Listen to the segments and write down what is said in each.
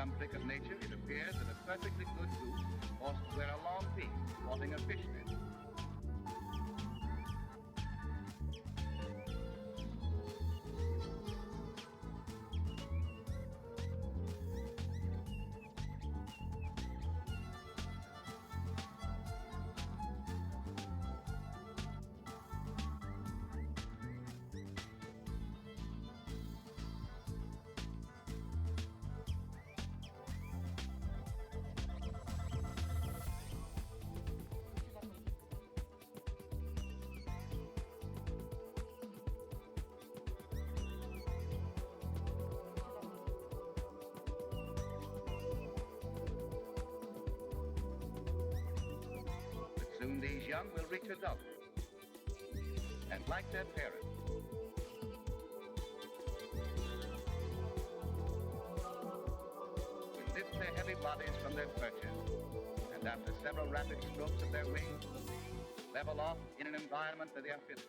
some trick of nature, it appears that a perfectly good goose ought to wear a long beak, sporting a fishnet. Soon these young will reach adulthood, and like their parents, will lift their heavy bodies from their perches, and after several rapid strokes of their wings, level off in an environment that they are fitted.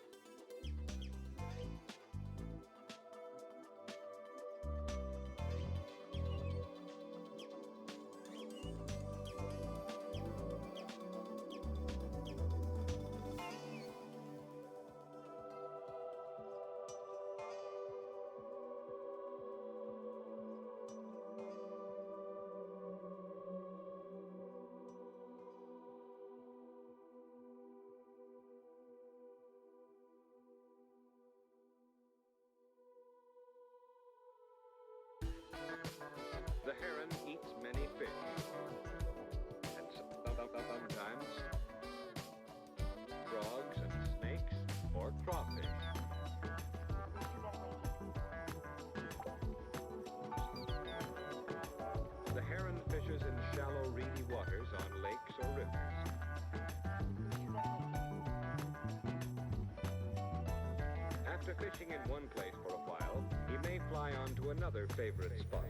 The heron eats many fish, and sometimes frogs and snakes or crawfish. The heron fishes in shallow, reedy waters on lakes or rivers. After fishing in one place for a while, he may fly on to another favorite spot.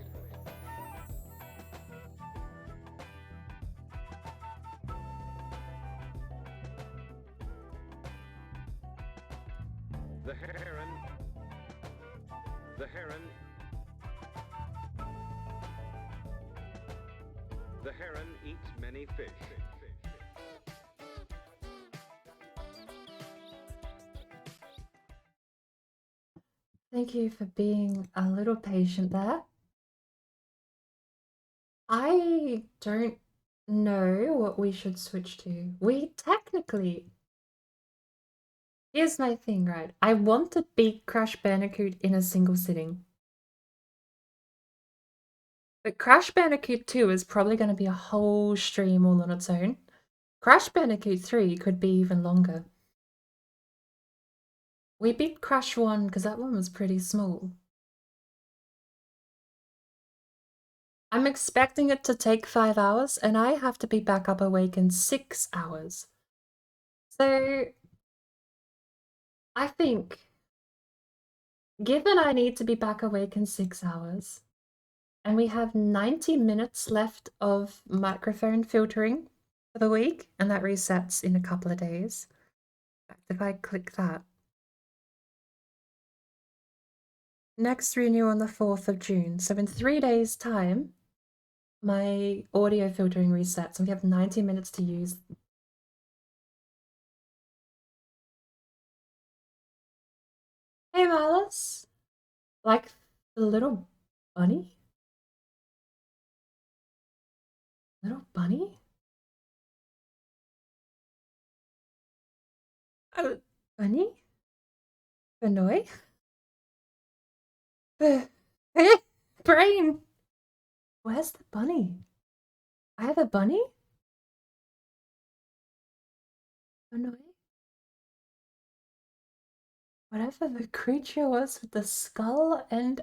The heron eats many fish. Thank you for being a little patient there. I don't know what we should switch to. We technically... Here's my thing, right? I want to beat Crash Bandicoot in a single sitting. But Crash Bandicoot 2 is probably going to be a whole stream all on its own. Crash Bandicoot 3 could be even longer. We beat Crash 1 because that one was pretty small. I'm expecting it to take 5 hours, and I have to be back up awake in 6 hours. So, I think, given I need to be back awake in 6 hours, and we have 90 minutes left of microphone filtering for the week, and that resets in a couple of days. If I click that. Next renew on the 4th of June. So in 3 days' time, my audio filtering resets, and we have 90 minutes to use. Hey, Malice! Like the little bunny? Little bunny? Bunny? Benoy? Brain! Where's the bunny? I have a bunny? Benoy? Whatever the creature was with the skull and...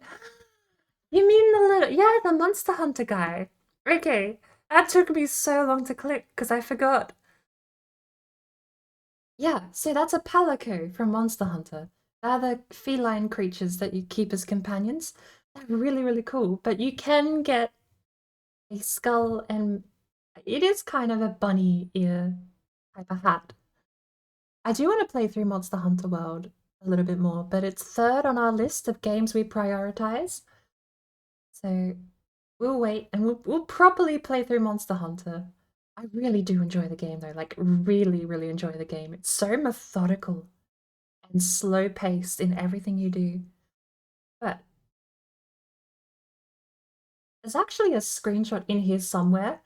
You mean the little... Yeah, the Monster Hunter guy. Okay, that took me so long to click because I forgot. Yeah, so that's a palico from Monster Hunter. They're the feline creatures that you keep as companions. They're really, really cool, but you can get a skull and it is kind of a bunny ear type of hat. I do want to play through Monster Hunter World a little bit more, but it's third on our list of games we prioritize. So we'll wait and we'll properly play through Monster Hunter. I really do enjoy the game though, like really, really enjoy the game. It's so methodical and slow paced in everything you do. But there's actually a screenshot in here somewhere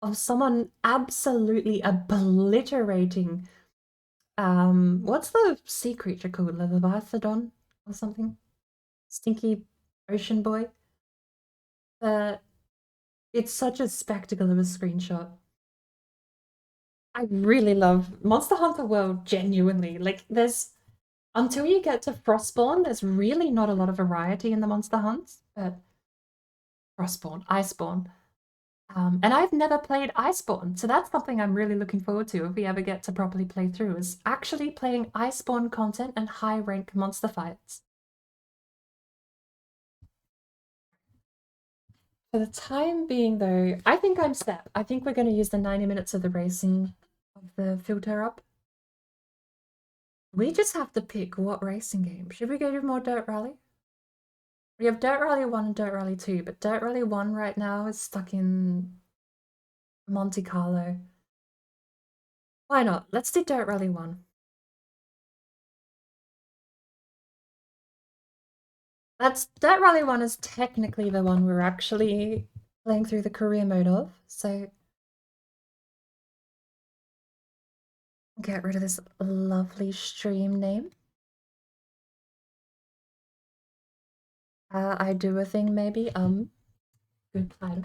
of someone absolutely obliterating what's the sea creature called? Leviathan or something? Stinky ocean boy. It's such a spectacle of a screenshot. I really love Monster Hunter World, genuinely. Like, until you get to Frostborn, there's really not a lot of variety in the monster hunts. But Frostborn, Iceborn. And I've never played Iceborn, so that's something I'm really looking forward to if we ever get to properly play through, is actually playing Iceborn content and high-rank monster fights. For the time being, though, I think I'm set. I think we're going to use the 90 minutes of the racing of the filter up. We just have to pick what racing game. Should we go to more Dirt Rally? We have Dirt Rally 1 and Dirt Rally 2, but Dirt Rally 1 right now is stuck in Monte Carlo. Why not? Let's do Dirt Rally 1. Dirt Rally 1 is technically the one we're actually playing through the career mode of, so get rid of this lovely stream name. I do a thing maybe, good title.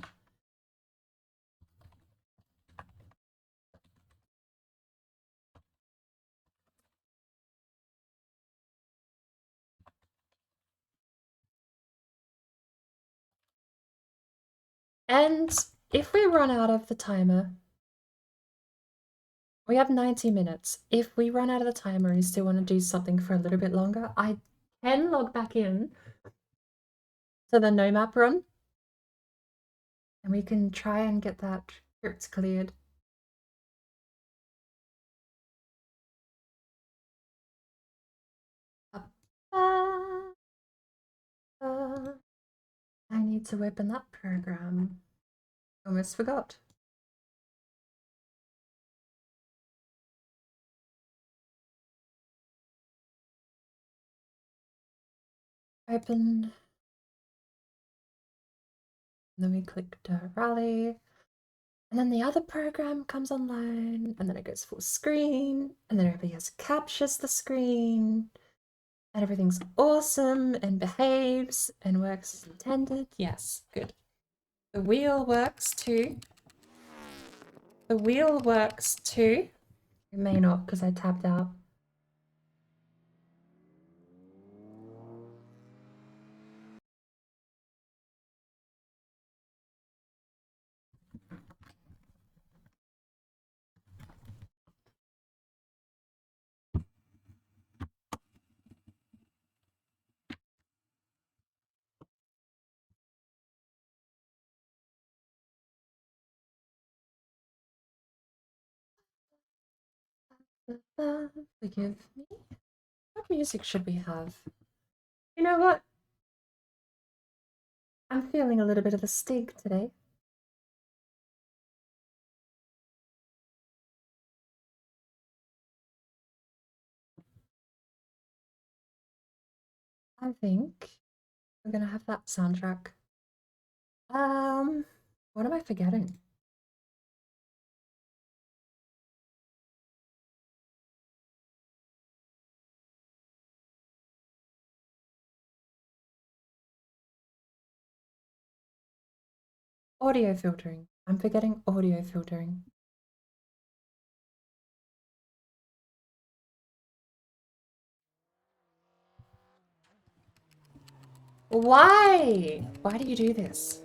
And if we run out of the timer, we have 90 minutes. If we run out of the timer and still want to do something for a little bit longer, I can log back in to the no map run. And we can try and get that script cleared. I need to open that program. Almost forgot. Open. And then we click Dirt Rally. And then the other program comes online, and then it goes full screen, and then everybody else captures the screen, and everything's awesome and behaves and works as intended. Yes, good. The wheel works too. The wheel works too. It may not because I tabbed out. Forgive me. What music should we have? You know what? I'm feeling a little bit of a stig today. I think we're gonna have that soundtrack. What am I forgetting? Audio filtering. I'm forgetting audio filtering. Why? Why do you do this?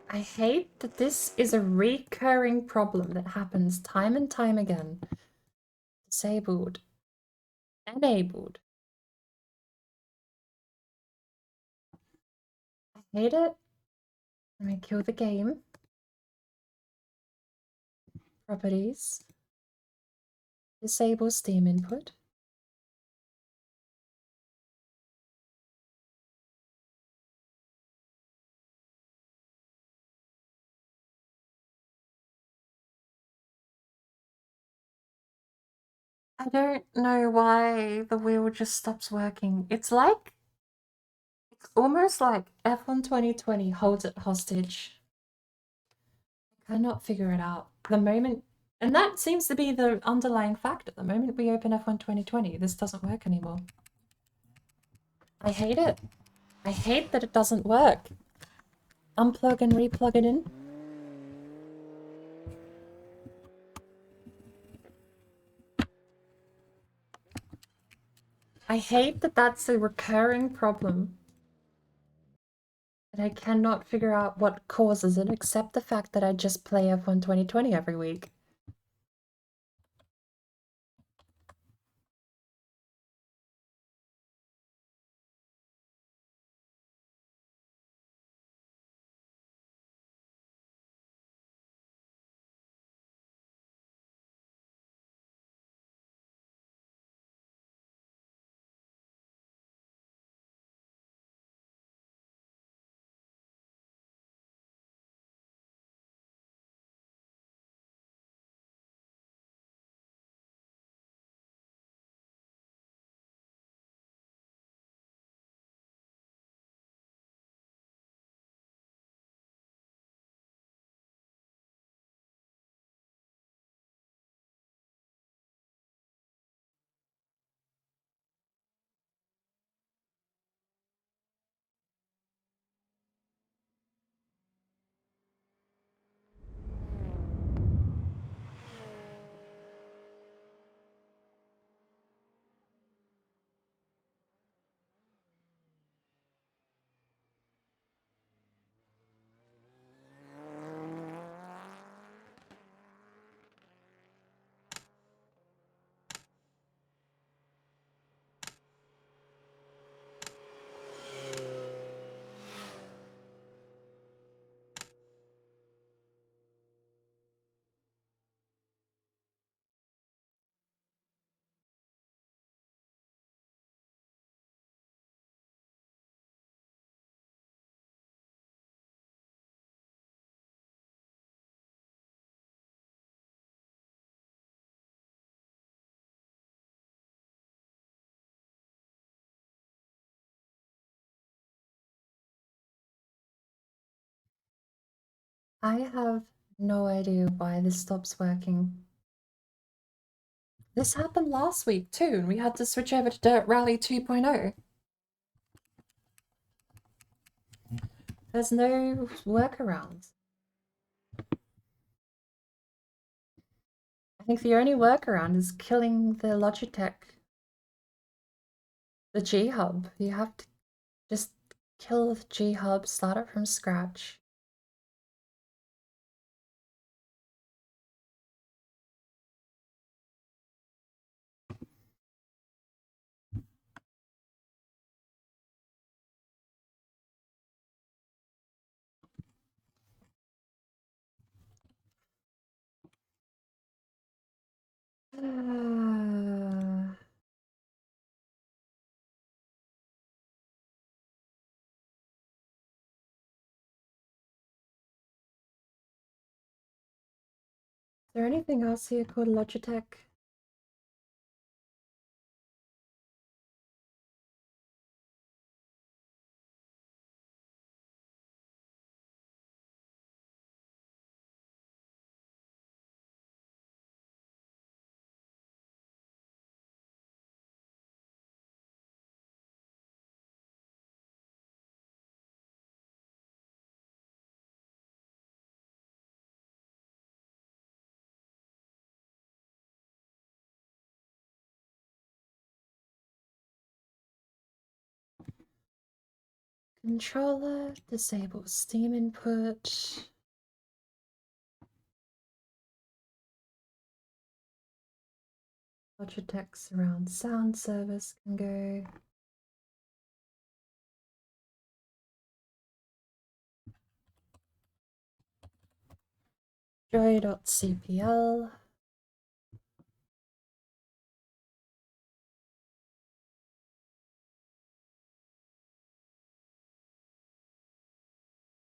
I hate that this is a recurring problem that happens time and time again. Disabled. Enabled. I hate it. Let me kill the game. Properties. Disable Steam input. I don't know why the wheel just stops working. It's almost like F1 2020 holds it hostage. I cannot figure it out. And that seems to be the underlying factor. The moment we open F1 2020, this doesn't work anymore. I hate it. I hate that it doesn't work. Unplug and replug it in. I hate that that's a recurring problem. And I cannot figure out what causes it except the fact that I just play F1 2020 every week. I have no idea why this stops working. This happened last week too, and we had to switch over to Dirt Rally 2.0. There's no workarounds. I think the only workaround is killing the Logitech, the G-Hub. You have to just kill the G-Hub, start it from scratch. Is there anything else here called Logitech? Controller, disable Steam input. Logitech surround sound service can go. Joy.cpl.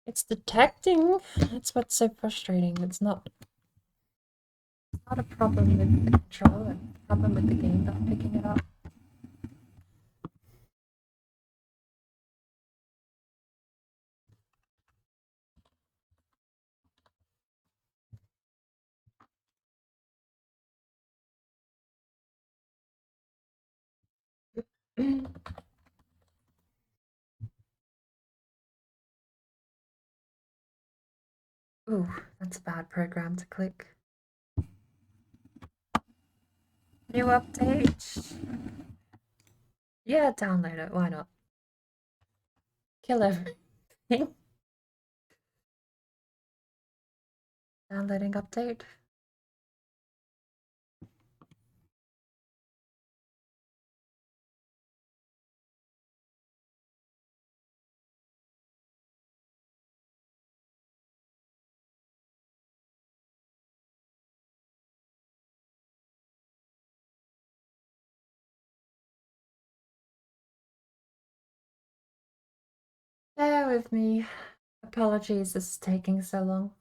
It's detecting. That's what's so frustrating. It's not Not a problem with the controller, a problem with the game not picking it up. Ooh, that's a bad program to click. New update. Yeah, download it. Why not? Kill everything. Downloading update. Bear with me. Apologies, this is taking so long.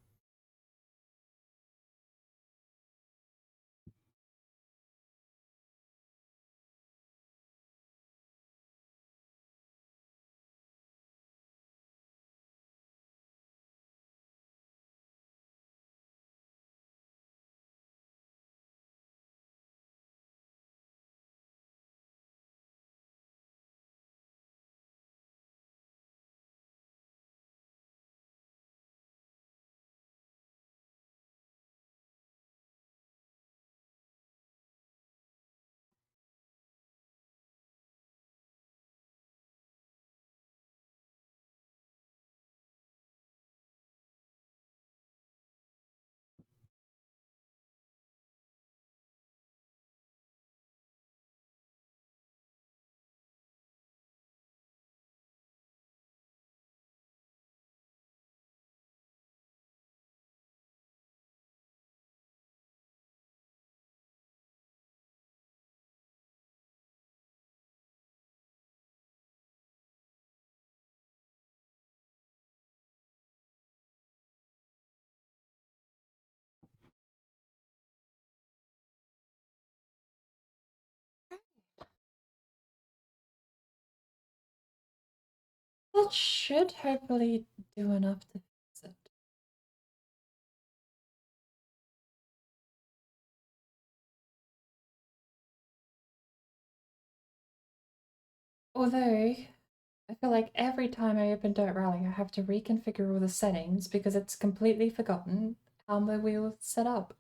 That should hopefully do enough to fix it. Although, I feel like every time I open Dirt Rally, I have to reconfigure all the settings because it's completely forgotten how my wheel is set up.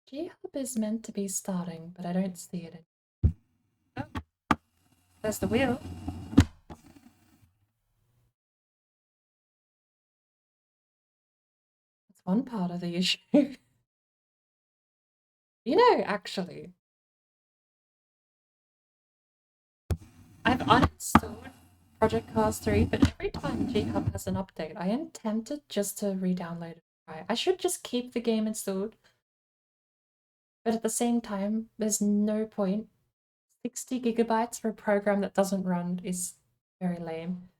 G-Hub is meant to be starting, but I don't see it. Oh, there's the wheel. That's one part of the issue. You know, actually, I've uninstalled Project Cars 3, but every time G-Hub has an update, I am tempted just to re-download it. I should just keep the game installed, but at the same time, there's no point. 60 gigabytes for a program that doesn't run is very lame.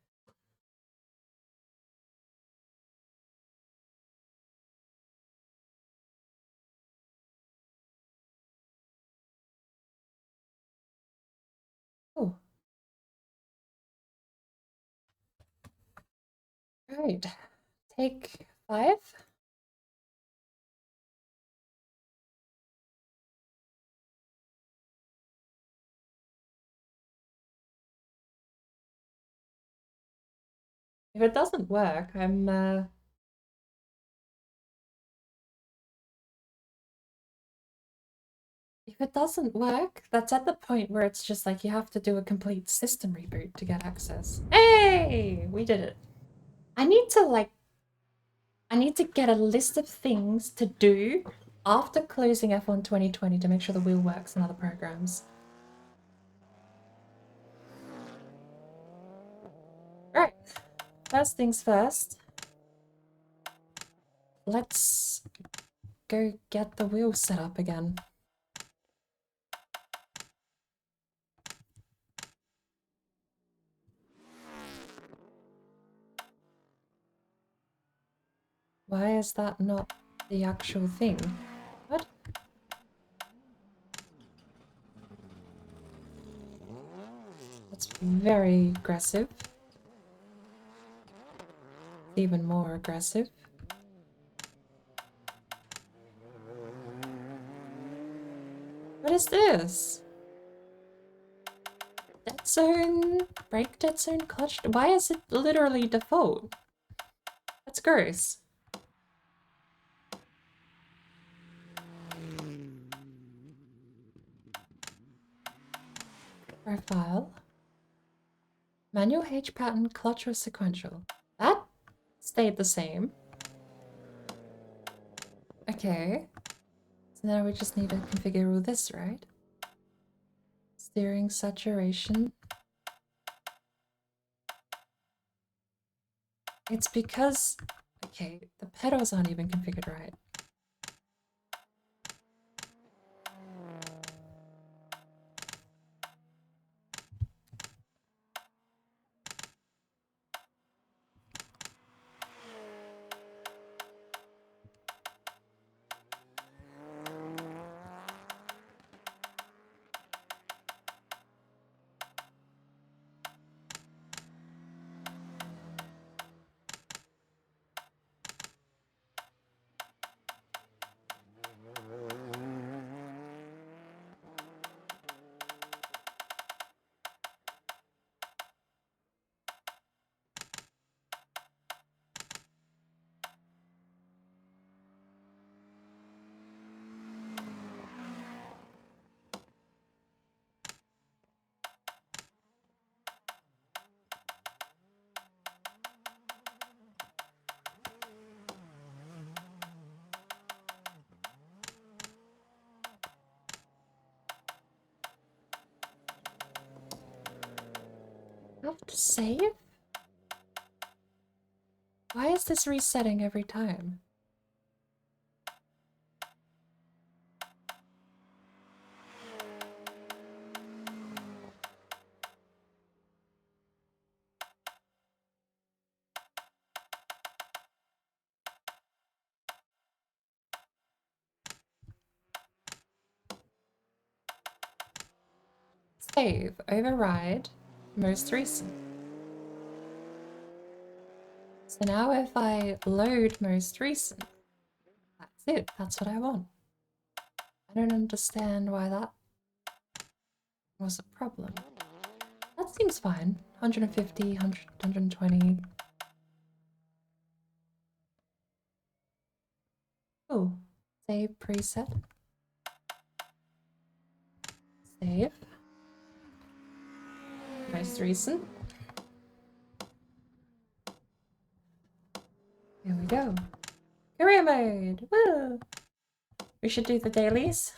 Oh. Right. Take 5. If it doesn't work, if it doesn't work, that's at the point where it's just like you have to do a complete system reboot to get access. Hey! We did it. I need to get a list of things to do after closing F1 2020 to make sure the wheel works in other programs. Right. First things first. let's go get the wheel set up again. Why is that not the actual thing? What? That's very aggressive. Even more aggressive. What is this? Dead zone, brake dead zone, clutch. Why is it literally default? That's gross. Profile. Manual H pattern, clutch or sequential. That stayed the same. Okay. So now we just need to configure all this, right? Steering saturation. It's because... Okay, the pedals aren't even configured right. I have to save? Why is this resetting every time? Save, override, most recent. So now if I load most recent, that's it, that's what I want. I don't understand why that was a problem. That seems fine. 150, 100, 120. Oh, save preset. Save. Most recent. Here we go. Career mode! Woo! We should do the dailies.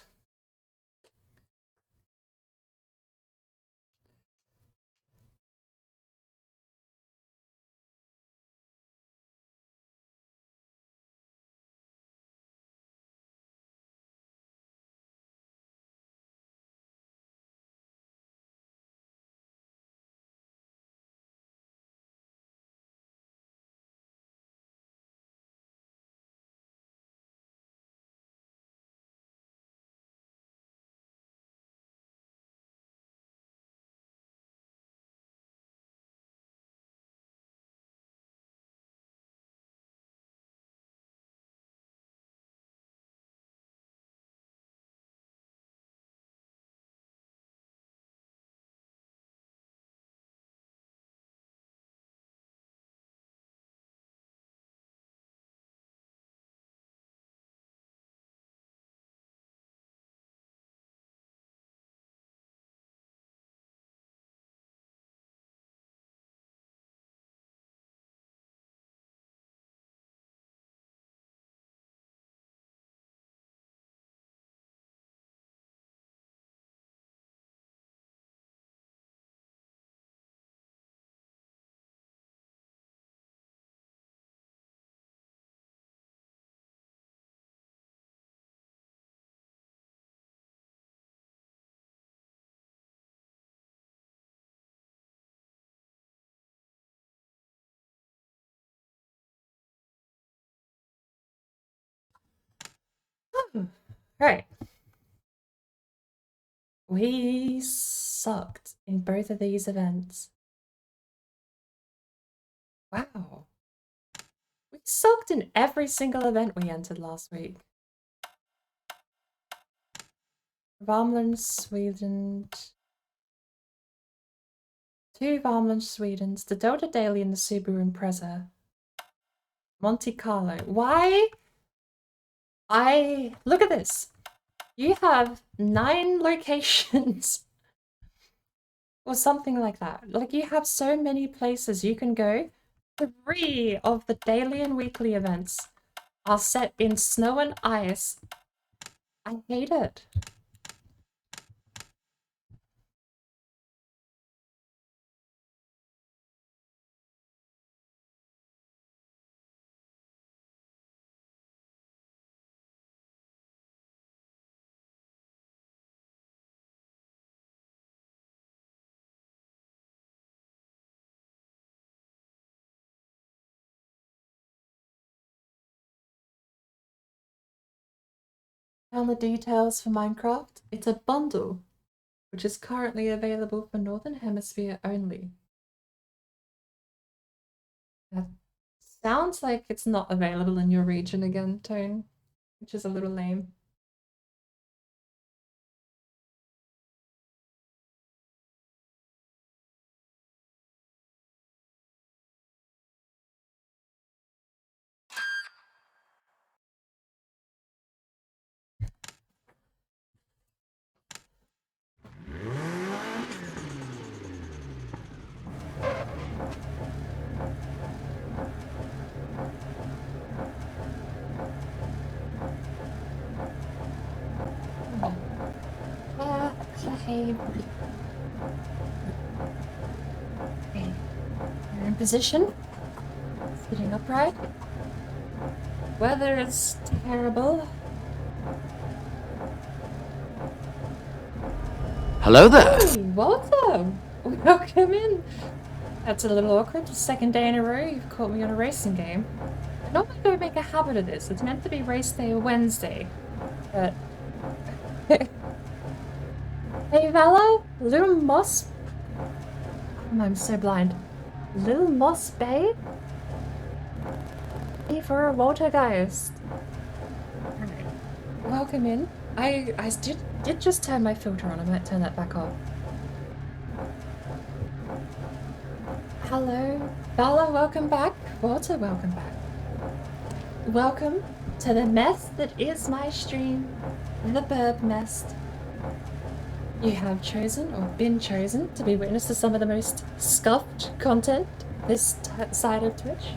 Right. We sucked in both of these events. Wow. We sucked in every single event we entered last week. Värmland, Sweden. 2 Värmland, Swedens. The Dota Daily and the Subaru Impreza. Monte Carlo. Why? Look at this. You have 9 locations. Or something like that. Like, you have so many places you can go. 3 of the daily and weekly events are set in snow and ice. I hate it. Found the details for Minecraft. It's a bundle, which is currently available for Northern Hemisphere only. That sounds like it's not available in your region again, Tone, which is a little lame. Okay. Okay. You're in position. Sitting upright. Weather is terrible. Hello there. Hey, welcome. Welcome in. That's a little awkward. The second day in a row you've caught me on a racing game. I normally don't make a habit of this. It's meant to be race day Wednesday. But... Hey Vala, Little Moss... I'm so blind. Little Moss Bay? Hey for a Watergeist. Alright. Welcome in. I did just turn my filter on. I might turn that back off. Hello. Vala, welcome back. Walter, welcome back. Welcome to the mess that is my stream. The Burb Nest. You have chosen, or been chosen, to be witness to some of the most scuffed content this side of Twitch.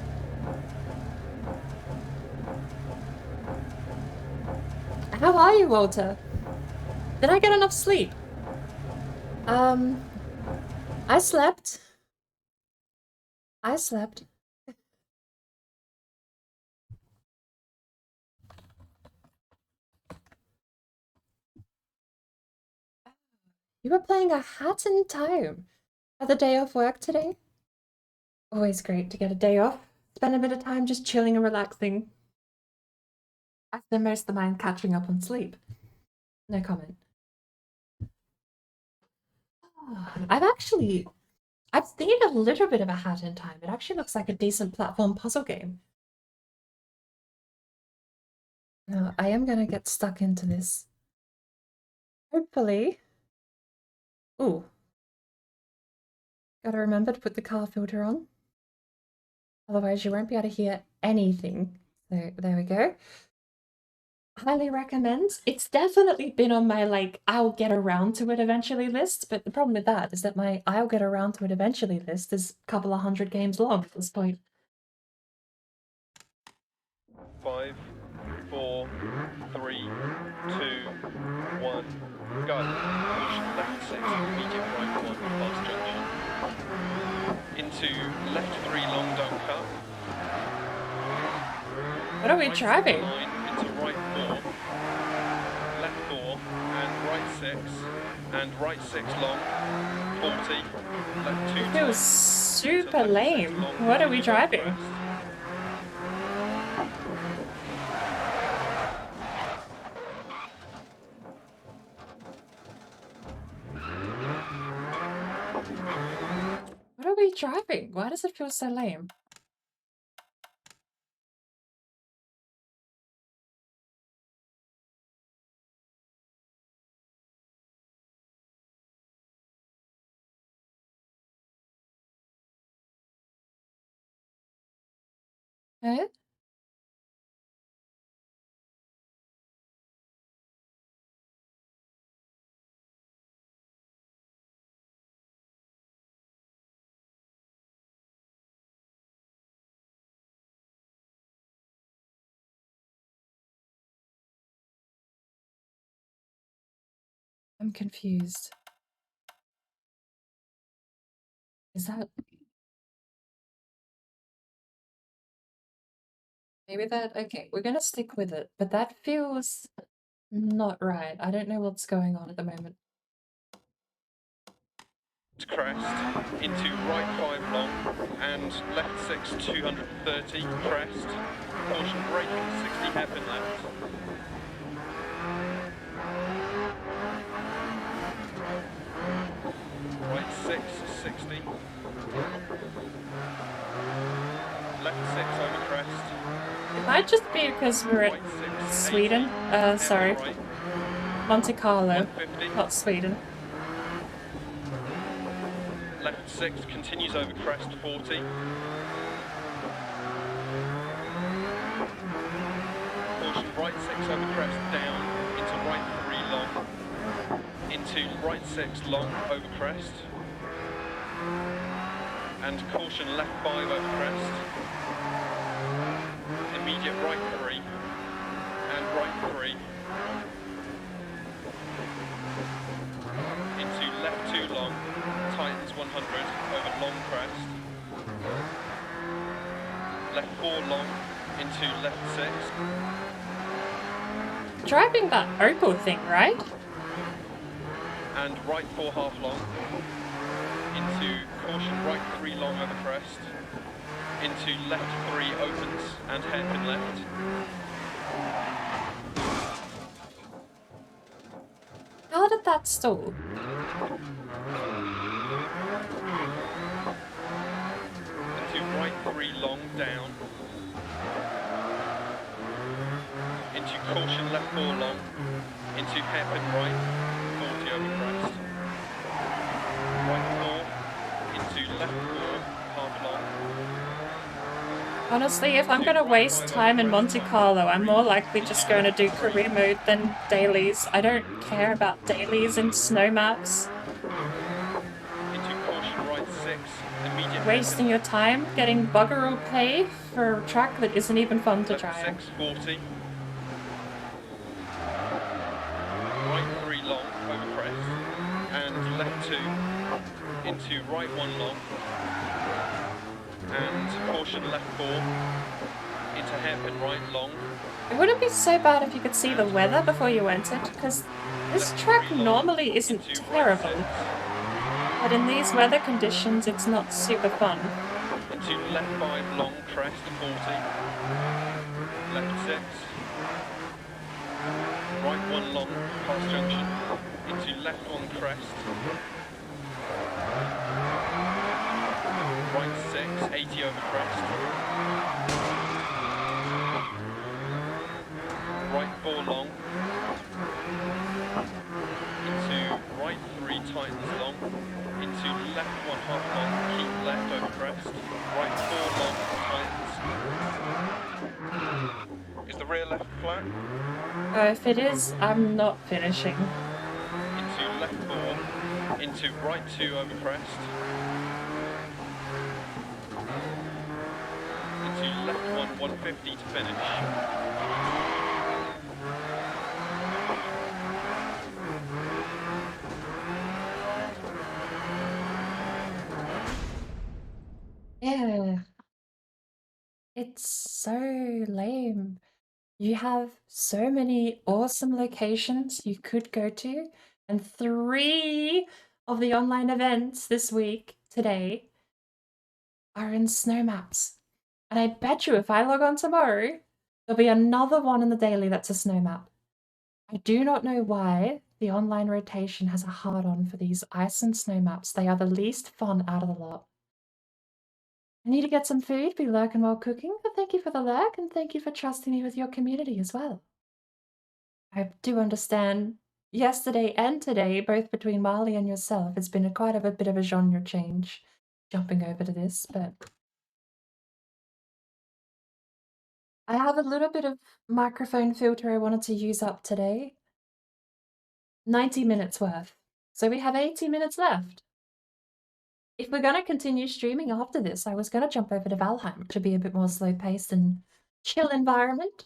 How are you, Walter? Did I get enough sleep? I slept. You were playing a Hat in Time. Had the day off work today? Always great to get a day off. Spend a bit of time just chilling and relaxing. I spend most of mine catching up on sleep. No comment. I've seen a little bit of a Hat in Time. It actually looks like a decent platform puzzle game. Now, I am gonna get stuck into this. Hopefully. Ooh. Gotta remember to put the car filter on. Otherwise you won't be able to hear anything. So there we go. Highly recommend. It's definitely been on my, like, I'll get around to it eventually list, but the problem with that is that my I'll get around to it eventually list is a couple of 100 games long at this point. 5, 4, 3, 2, 1, go. Push left 6, medium right 1, fast junction. Into left 3, long don't cut. What are we Right driving? 9, into right 4, left 4, and right 6, and right 6 long, 40, left 2 It tight, was to super left 6 lame. long, What are we right driving? crest. be driving? Why does it feel so lame? Eh? I'm confused. Is that... Maybe that... Okay, we're gonna stick with it, but that feels not right. I don't know what's going on at the moment. Crest, into right 5 long, and left 6, 230, crest, caution braking, 60 hairpin left. Right 6, 60. Left 6 over crest. It might just be because we're Right at 6, Sweden. 80, Sorry. right, Monte Carlo, 150. not Sweden. Left 6 continues over crest, 40. Caution right 6 over crest, down, into right 3 long, into right 6 long over crest, and caution left 5 over crest, immediate right 3, and right 3, into left 2 long, tightens 100 over long crest, left 4 long, into left 6, Driving that Opel thing, right? and right 4 half long, into caution right 3 long over crest, into left 3 opens and hairpin left, How did that stall? into right 3 long down, into caution left 4 long, into hairpin right 40 over crest, right 4, into left 4 half long. Honestly, if I'm gonna waste time in Monte Carlo, I'm more likely just going to do career mode than dailies. I don't care about dailies in snow maps. Into caution right 6, immediate Wasting your time getting bugger all pay for a track that isn't even fun to left drive. 6, 40. Right 3 long over crest, and left 2, into right 1 long, and caution left 4, into hairpin right long, It wouldn't be so bad if you could see the weather before you entered, because this track normally isn't into right terrible. 6, But in these weather conditions, it's not super fun. into left 5 long crest 40, left 6, right 1 long past junction, into left 1 crest, right 6, 80 over crest, right 4 long, into right 3 tightens long, into left 1 half long, keep left over crest, right 4 long, tightens. Is the rear left flat? If it is, I'm not finishing. Into left 4, into right 2 over crest, into left 1, 150 to finish. Yeah. It's so lame. You have so many awesome locations you could go to, and 3 of the online events this week, today, are in snow maps. And I bet you if I log on tomorrow, there'll be another one in the daily that's a snow map. I do not know why the online rotation has a hard-on for these ice and snow maps. They are the least fun out of the lot. I need to get some food, be lurking while cooking, but thank you for the lurk and thank you for trusting me with your community as well. I do understand yesterday and today, both between Marley and yourself, it's been quite a bit of a genre change jumping over to this, but I have a little bit of microphone filter I wanted to use up today. 90 minutes worth. So we have 80 minutes left. If we're going to continue streaming after this, I was going to jump over to Valheim, which would be a bit more slow-paced and chill environment.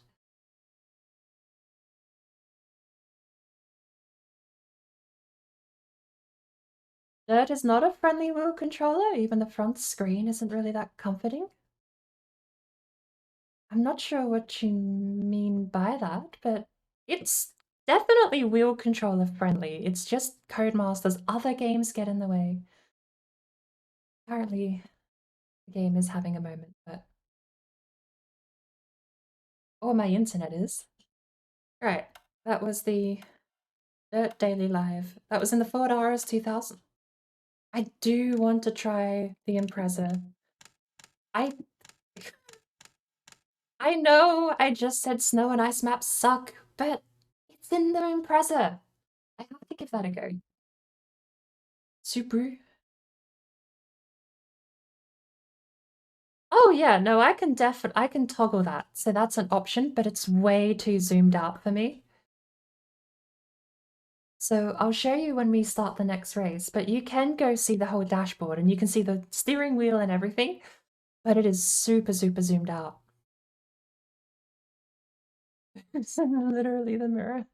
DiRT is not a friendly wheel controller, even the front screen isn't really that comforting. I'm not sure what you mean by that, but it's definitely wheel controller friendly. It's just Codemasters' other games get in the way. Apparently, the game is having a moment, but... or my internet is. Right, that was the DiRT Daily Live. That was in the Ford RS 2000. I do want to try the Impreza. I know I just said snow and ice maps suck, but it's in the Impreza. I have to give that a go. Subaru. Oh yeah, no, I can toggle that. So that's an option, but it's way too zoomed out for me. So I'll show you when we start the next race, but you can go see the whole dashboard and you can see the steering wheel and everything, but it is super, super zoomed out. It's literally the mirror.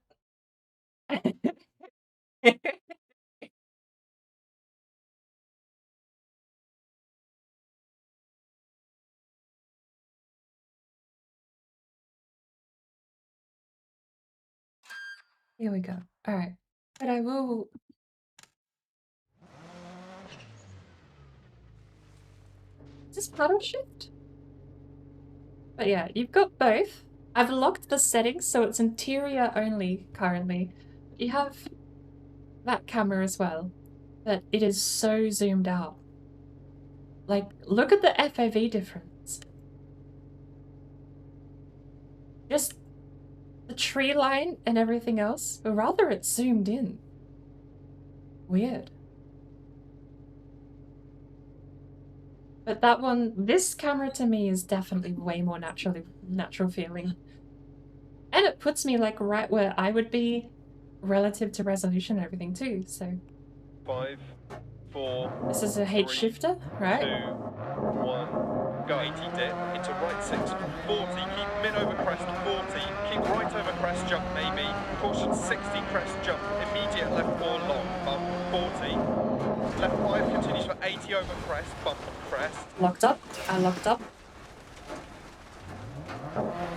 Here we go. All right. But I will... Is this paddle shift? But yeah, you've got both. I've locked the settings so it's interior only currently. You have that camera as well, but it is so zoomed out. Like, look at the FOV difference. Just the tree line and everything else, but rather it's zoomed in. Weird. But that one, this camera to me is definitely way more natural feeling. And it puts me like right where I would be relative to resolution and everything too, so. 5, 4. This is a H shifter, right? 2, 1. Go 80 dip into right 6, 40. Keep mid over crest 40. Keep right over crest jump maybe. Caution 60 crest jump. Immediate left 4 long bump 40. Left 5 continues for 80 over crest bump and crest. Locked up. I locked up.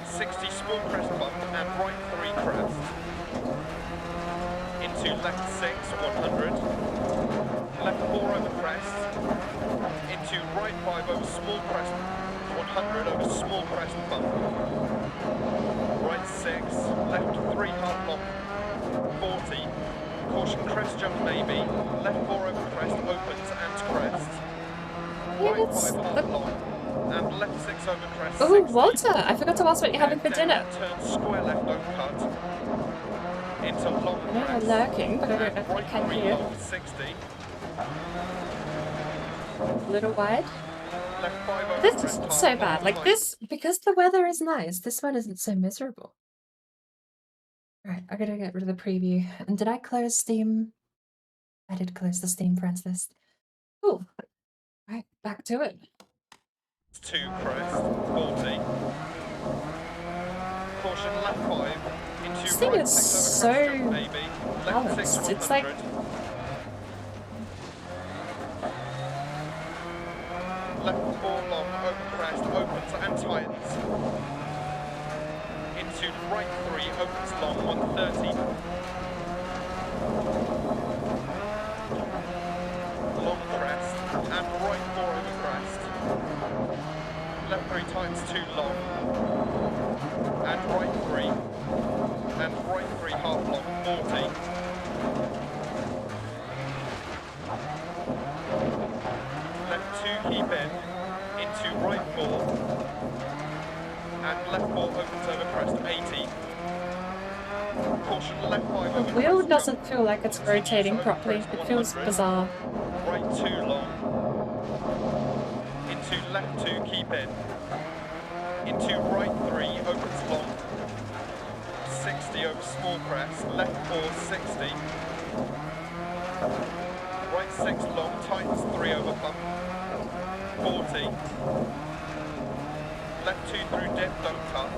60 small crest bump and right 3 crest. Into left 6 100. Left 4 over crest. Into right 5 over small crest 100 over small crest bump. Right 6, left 3 half long 40. Caution crest jump maybe. Left 4 over crest opens and crest. Right 5 half long. And left 6 over crest. Oh, Walter, I forgot to ask what you're having for dinner. Turn square left, don't cut. Into long crest. No, lurking, but I don't know if I right can 3 hear. long 60. A little wide. Left 5 over This crest, isn't half so long bad. Like tight. this, because the weather is nice, this one isn't so miserable. Right, I gotta get rid of the preview. And did I close Steam? I did close the Steam friends list. Cool. Right, back to it. 2 crest, 40. Caution left 5. Into This thing right is 6 over crest jump so maybe. Left 6 balanced. 100. It's like Left 4 long over crest opens and tightens. Into right 3 opens long 130. Long crest and right 4 over crest. Left 3 tightens 2 long. And right 3. And right 3 half long 40. Left 2 keep in. Into left 4 opens over crest, 80. Caution, left 5 The over wheel crest, doesn't jump. feel like it's Continues rotating over properly. crest, It feels 100. bizarre. Right 2 long. Into left 2, keep in. Into right 3, opens long. 60 over small crest, left 4, 60. Right 6 long, tightens 3 over bump. 40. Left 2 through dip, don't cut.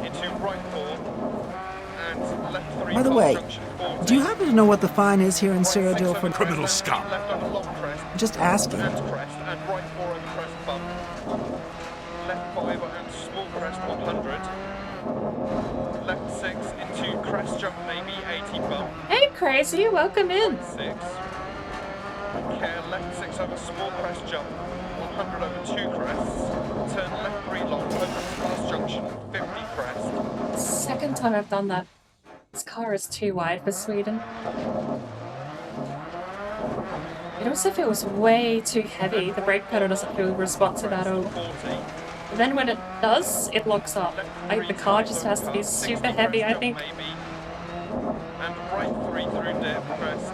Into right 4. And left 3 By the past way, junction 40. do you happen to know what the fine is here in Right 6 Cyrodiil over for criminal crest, scum? Left over long crest. just asking? And crest, and right 4 over crest bump. Left 5 and small crest 100. Left 6 into crest jump maybe 80 bump. Hey, crazy, welcome in. Right 6. Care left 6 over small crest jump. 100 over 2 crests. Turn left 3 long, opens past junction 50 crest. Second time I've done that. This car is too wide for Sweden. It also feels way too heavy. The brake pedal doesn't feel responsive at all. 40. But then when it does, it locks up. Like, the car just has to be super heavy, I think. Maybe. And right 3 through dip crest.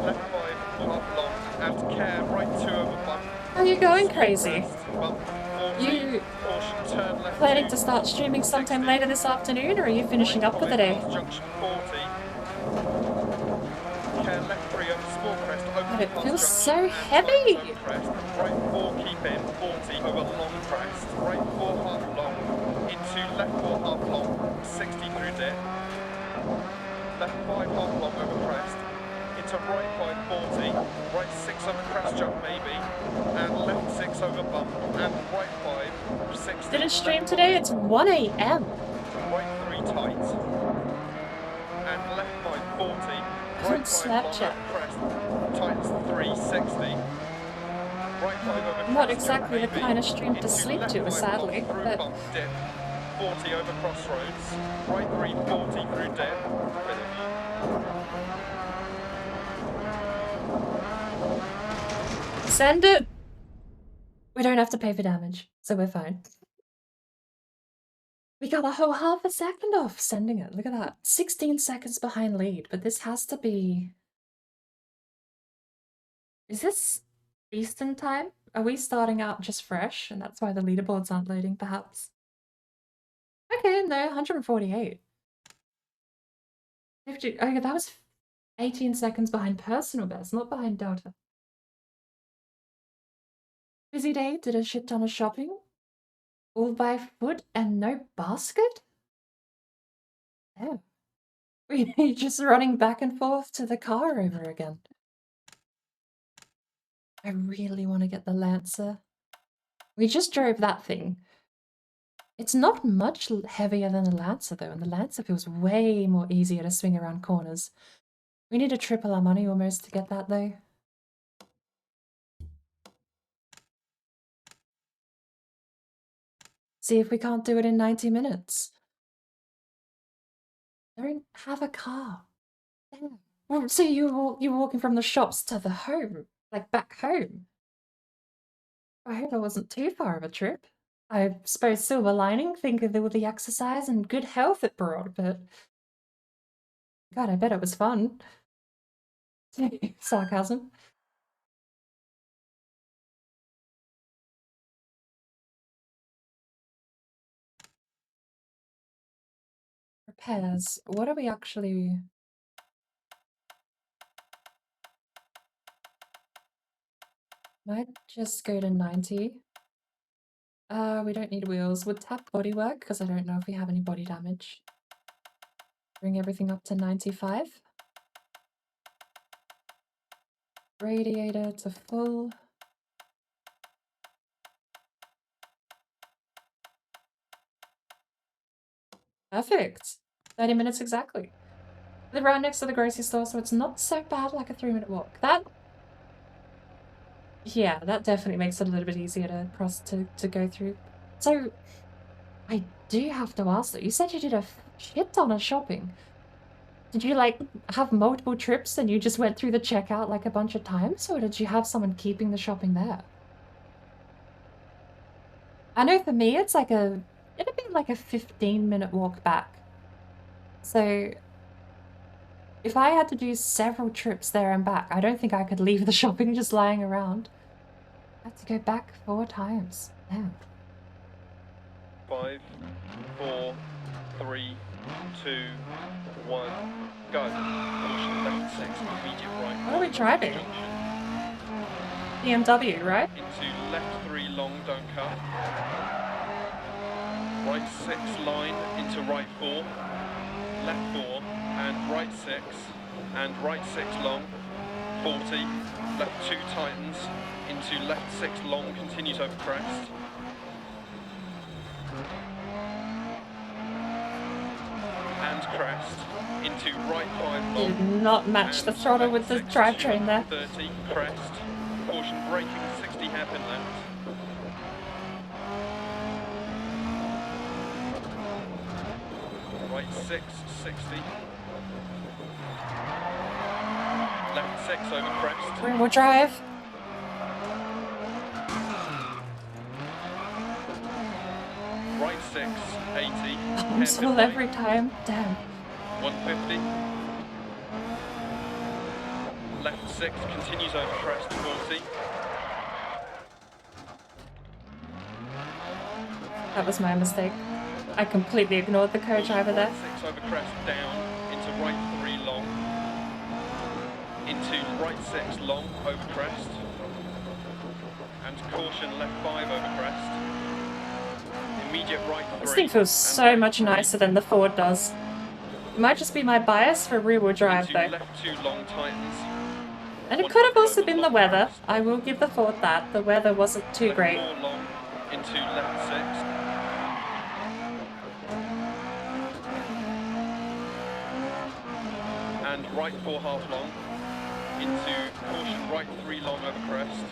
Left 5 half long. And care right 2 over bump. Are you going crazy? Bump 40. You Caution, turn left planning 2. to start streaming sometime later this afternoon, or are you finishing up for the day? Junction 40. Care left 3 over small crest. God, it feels so heavy! Crest. Right 4 keep in. 40 over long crest. Right 4 half long. Into left 4 half long. 60 through dip. Left 5 half long over crest. Into right 5 40. Right 6 over crest jump maybe. And left 6 over bump. And right 5 60. Didn't stream today? It's 1 AM. Right 3 tight. And left 5 40. On Right 5 Snapchat. long over crest. Tightens 3 60. Right 5 over Not crest exactly the maybe. kind of stream to Into sleep left to, 5 sadly, long through but bump dip. 40 over crossroads. Right 3 40 through dip. Finish. send it! We don't have to pay for damage, so we're fine. We got a whole half a second off sending it. Look at that. 16 seconds behind lead, but this has to be... Is this Eastern time? Are we starting out just fresh, and that's why the leaderboards aren't loading, perhaps? Okay, no, 148. 50, okay, that was 18 seconds behind personal best, not behind Delta. Busy day, did a shit ton of shopping. All by foot and no basket? Oh. We're just running back and forth to the car over again. I really want to get the Lancer. We just drove that thing. It's not much heavier than the Lancer though, and the Lancer feels way more easier to swing around corners. We need to triple our money almost to get that though. See if we can't do it in 90 minutes. I don't have a car. Yeah. Well, so you're walking from the shops to the home, like back home. I hope it wasn't too far of a trip. I suppose silver lining, think of all the exercise and good health it brought, but God, I bet it was fun. Sarcasm. Repairs. What are we actually... Might just go to 90. We don't need wheels. Would tap bodywork, because I don't know if we have any body damage. Bring everything up to 95. Radiator to full. Perfect. 30 minutes exactly. Live right next to the grocery store, so it's not so bad like a 3-minute walk. That... Yeah, that definitely makes it a little bit easier to cross to go through. So, I do have to ask though, you said you did a shit ton of shopping. Did you like have multiple trips and you just went through the checkout like a bunch of times, or did you have someone keeping the shopping there? I know for me it's like it like a 15-minute walk back. So if I had to do several trips there and back, I don't think I could leave the shopping just lying around. I had to go back 4 times. Damn. 5, 4, 3, 2, 1, go. Caution left 6, immediate right. What are we driving? Junction. BMW, right? Into left 3 long, don't cut. Right 6 line into right 4. Left 4 and right 6 and right 6 long. 40. Left 2 tightens into left 6 long, continues over crest. And crest into right 5 long. Did not match the throttle with the drivetrain there. 30, crest. Caution braking 60 hairpin left. Right 6, 60. Left 6 over crest. Rear-wheel drive. Right 6, 80. I'm still hairpin every time. Damn. 150. Left 6 continues over crest 40. That was my mistake. I completely ignored the co-driver there. Right 6 over crest down into right 3 long. Into right 6 long over crest. And caution left 5 over crest. Immediate right 3. This thing feels so much nicer than the Ford does. It might just be my bias for rear-wheel drive though. Left 2 long tightens. And it could have also been the weather. I will give the Ford that. The weather wasn't too great. 4 long into left 6. And right 4 half long into caution right 3 long over crest.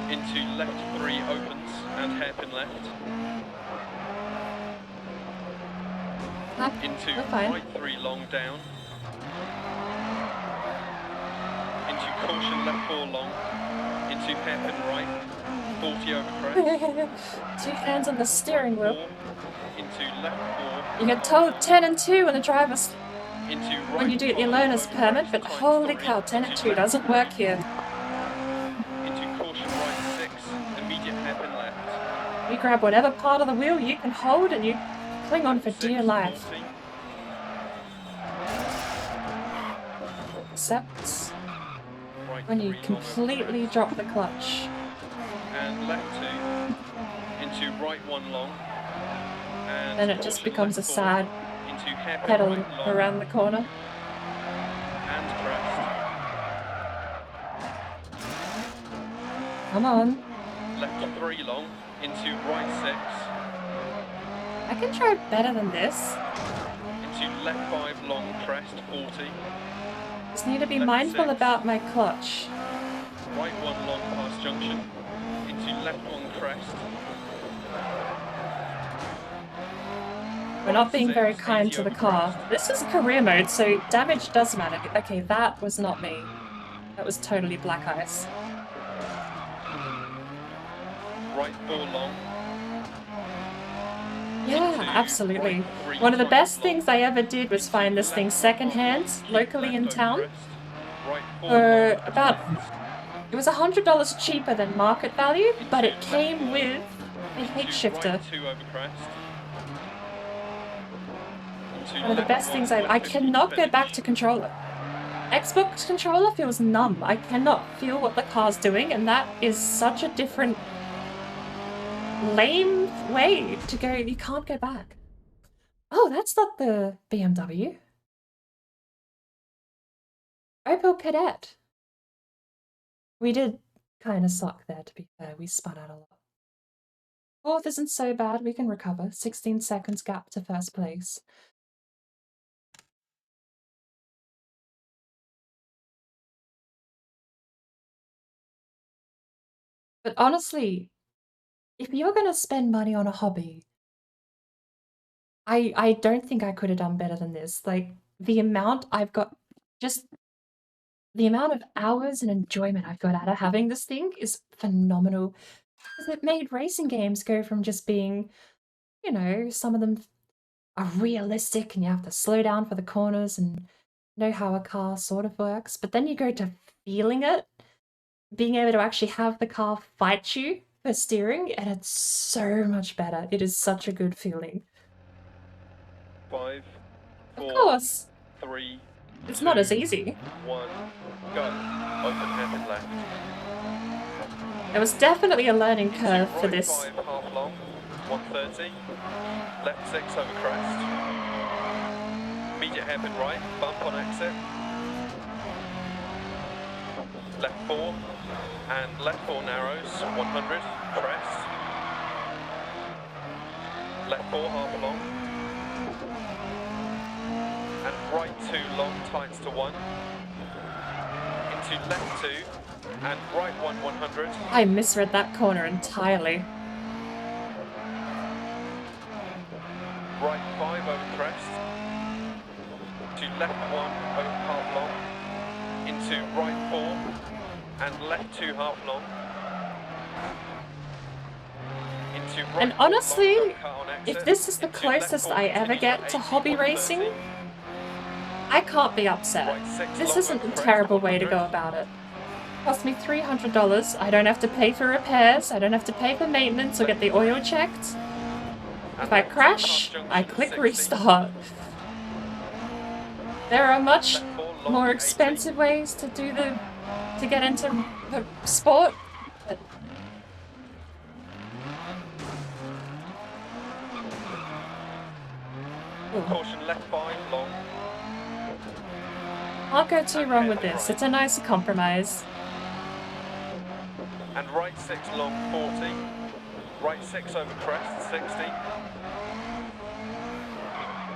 Into left 3 opens and hairpin left. Into right 3 long down. Into caution left 4 long. Into hairpin right. 40 over crest. 2 hands on the steering wheel. 4, into left 4. You get told 10 and 2 on the driver's Into right when you do your learner's permit, but holy cow, 10 and 2 doesn't work here. Into caution right 6. Immediate hairpin left. You grab whatever part of the wheel you can hold and you cling on for 6, dear life. 40. Except Right when you 3 long over completely crest. drop the clutch. And left 2 into right 1 long. And Then it just caution becomes a left 4 sad into hairpin pedal right long around the corner. and crest. Come on. Left 3 long into right 6 I can try better than this. into left 5 long crest 40. Just need to be Left mindful 6. about my clutch. Right 1 long past junction into left 1 crest. We're not being very 6, kind 80 to the over car. crest. This is career mode, so damage does matter. Okay, that was not me. That was totally black ice. Right 4 long. Yeah, absolutely. One of the best things I ever did was find this thing secondhand, locally in town, Right 4 for long. about... It was $100 cheaper than market value, but it came with a heat shifter. Right 2 over crest. Into One of the left best 1 things I cannot go back to controller. Xbox controller feels numb. I cannot feel what the car's doing, and that is such a different lame way to go. You can't go back. Oh, that's not the BMW. Opel Kadett. We did kind of suck there, to be fair. We spun out a lot. Fourth isn't so bad. We can recover. 16 seconds gap to first place. But honestly, if you're going to spend money on a hobby, I don't think I could have done better than this. Like, the amount I've got, just the amount of hours and enjoyment I've got out of having this thing is phenomenal. Because it made racing games go from just being you know, some of them are realistic and you have to slow down for the corners and know how a car sort of works. But then you go to feeling it, being able to actually have the car fight you for steering, and it's so much better. It is such a good feeling. 5, Of 4, course, 3, it's 2, not as easy. 1, go. Open hairpin left. There was definitely a learning Into curve for right this. 5 half long, 130. Left 6 over crest. Immediate hairpin right, bump on exit. Left 4, and left 4 narrows, 100, crest. Left 4 half long. And right 2 long, tights to 1. Into left 2, and right 1, 100. I misread that corner entirely. Right 5 over crest. To left 1 over half long. Into right 4, and left 2 half long. Into right And 4 long, honestly, don't cut on exit. if this is the Into left closest 4, I ever continue get to 80, hobby 130. racing, I can't be upset. Right 6 This long isn't over a crest, terrible way to 100. go about it. Cost me $300. I don't have to pay for repairs. I don't have to pay for maintenance or get the oil checked. If I crash, I click restart. There are much more expensive ways to get into the sport. But Caution left 5 long. can't go too wrong with this. It's a nice compromise. And right 6 long, 40. Right 6 over crest, 60.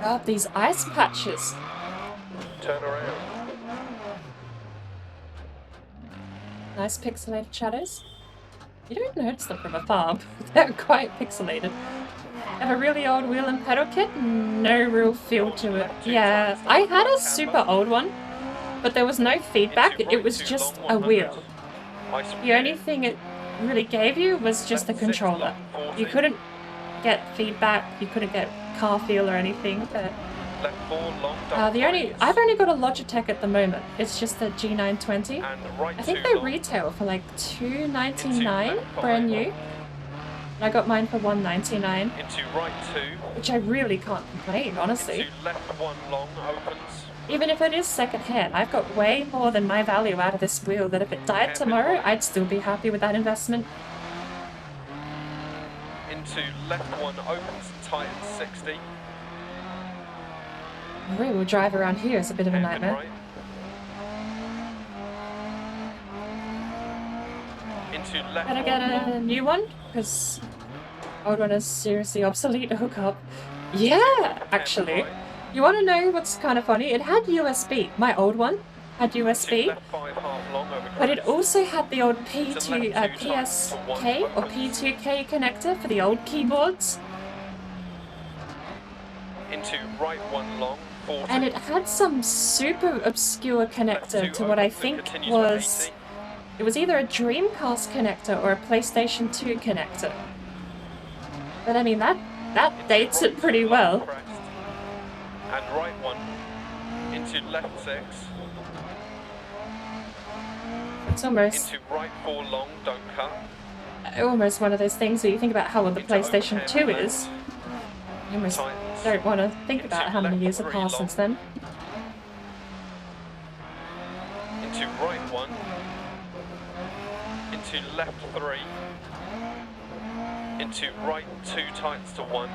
God, these ice patches. Turn around. Nice pixelated shadows. You don't notice them from afar. They're quite pixelated. Have a really old wheel and pedal kit? No real feel to it. Yeah, I had a super old one, but there was no feedback. It was just a wheel. The only thing it really gave you was just the controller. You couldn't get feedback, you couldn't get car feel or anything. But I've only got a Logitech at the moment. It's just the G920. I think they retail for like $2.99 brand new. And I got mine for $1.99. Into right 2. Which I really can't complain, honestly. Into left 1 long, opens. Even if it is secondhand, I've got way more than my value out of this wheel that if it died tomorrow, I'd still be happy with that investment. Into left 1 opens, tightens 60. Rear-wheel drive around here is a bit of a nightmare. Right. Into left Better get a new one, because old one is seriously obsolete to hook up. Yeah, actually. You want to know what's kind of funny? It had USB. My old one had USB, but it also had the old PSK or P2K connector for the old keyboards. Into right 1 long, 40. And it had some super obscure connector to what I think was... It was either a Dreamcast connector or a PlayStation 2 connector. But I mean, that dates it pretty well. And right 1 into left 6. It's almost... Into right 4 long, don't cut. Almost one of those things where you think about how old the PlayStation 2 is. You almost don't want to think about how many years have passed since then. Into right 1. Into left 3. Into right 2 tightens to 1.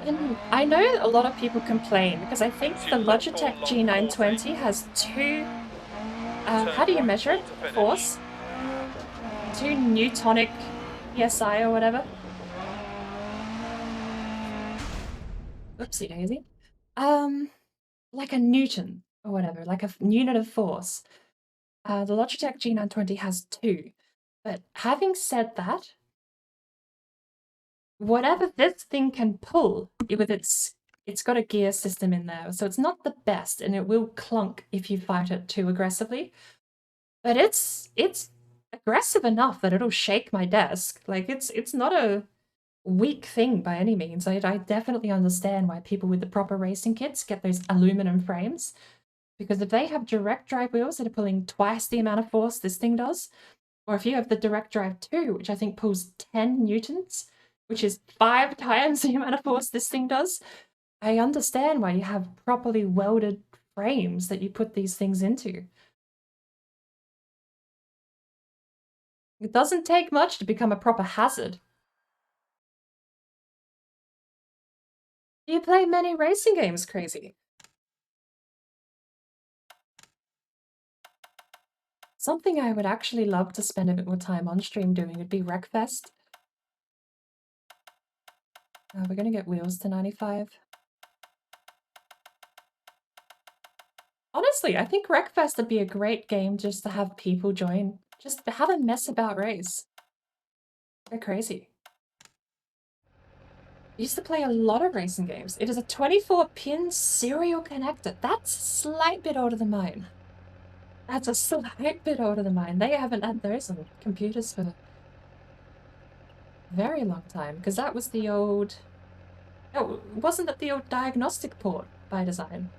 And I know a lot of people complain because I think the Logitech G920 has two, how do you measure it? Force? 2 Newtonic PSI or whatever. Oopsie daisy. Like a Newton or whatever, like a unit of force. The Logitech G920 has 2. But having said that, whatever this thing can pull with it's got a gear system in there, so it's not the best and it will clunk if you fight it too aggressively. But it's aggressive enough that it'll shake my desk. Like it's not a weak thing by any means. I definitely understand why people with the proper racing kits get those aluminum frames, because if they have direct drive wheels that are pulling twice the amount of force this thing does, or if you have the direct drive 2, which I think pulls 10 newtons, which is 5 times the amount of force this thing does, I understand why you have properly welded frames that you put these things into. It doesn't take much to become a proper hazard. Do you play many racing games, Crazy? Something I would actually love to spend a bit more time on stream doing would be Wreckfest. We're gonna get wheels to 95. Honestly, I think Wreckfest would be a great game just to have people join. Just have a mess about race. They're crazy. I used to play a lot of racing games. It is a 24-pin serial connector. That's a slight bit older than mine. That's a slight bit older than mine. They haven't had those on computers for a very long time, because that was the old... Oh, wasn't that the old diagnostic port by design?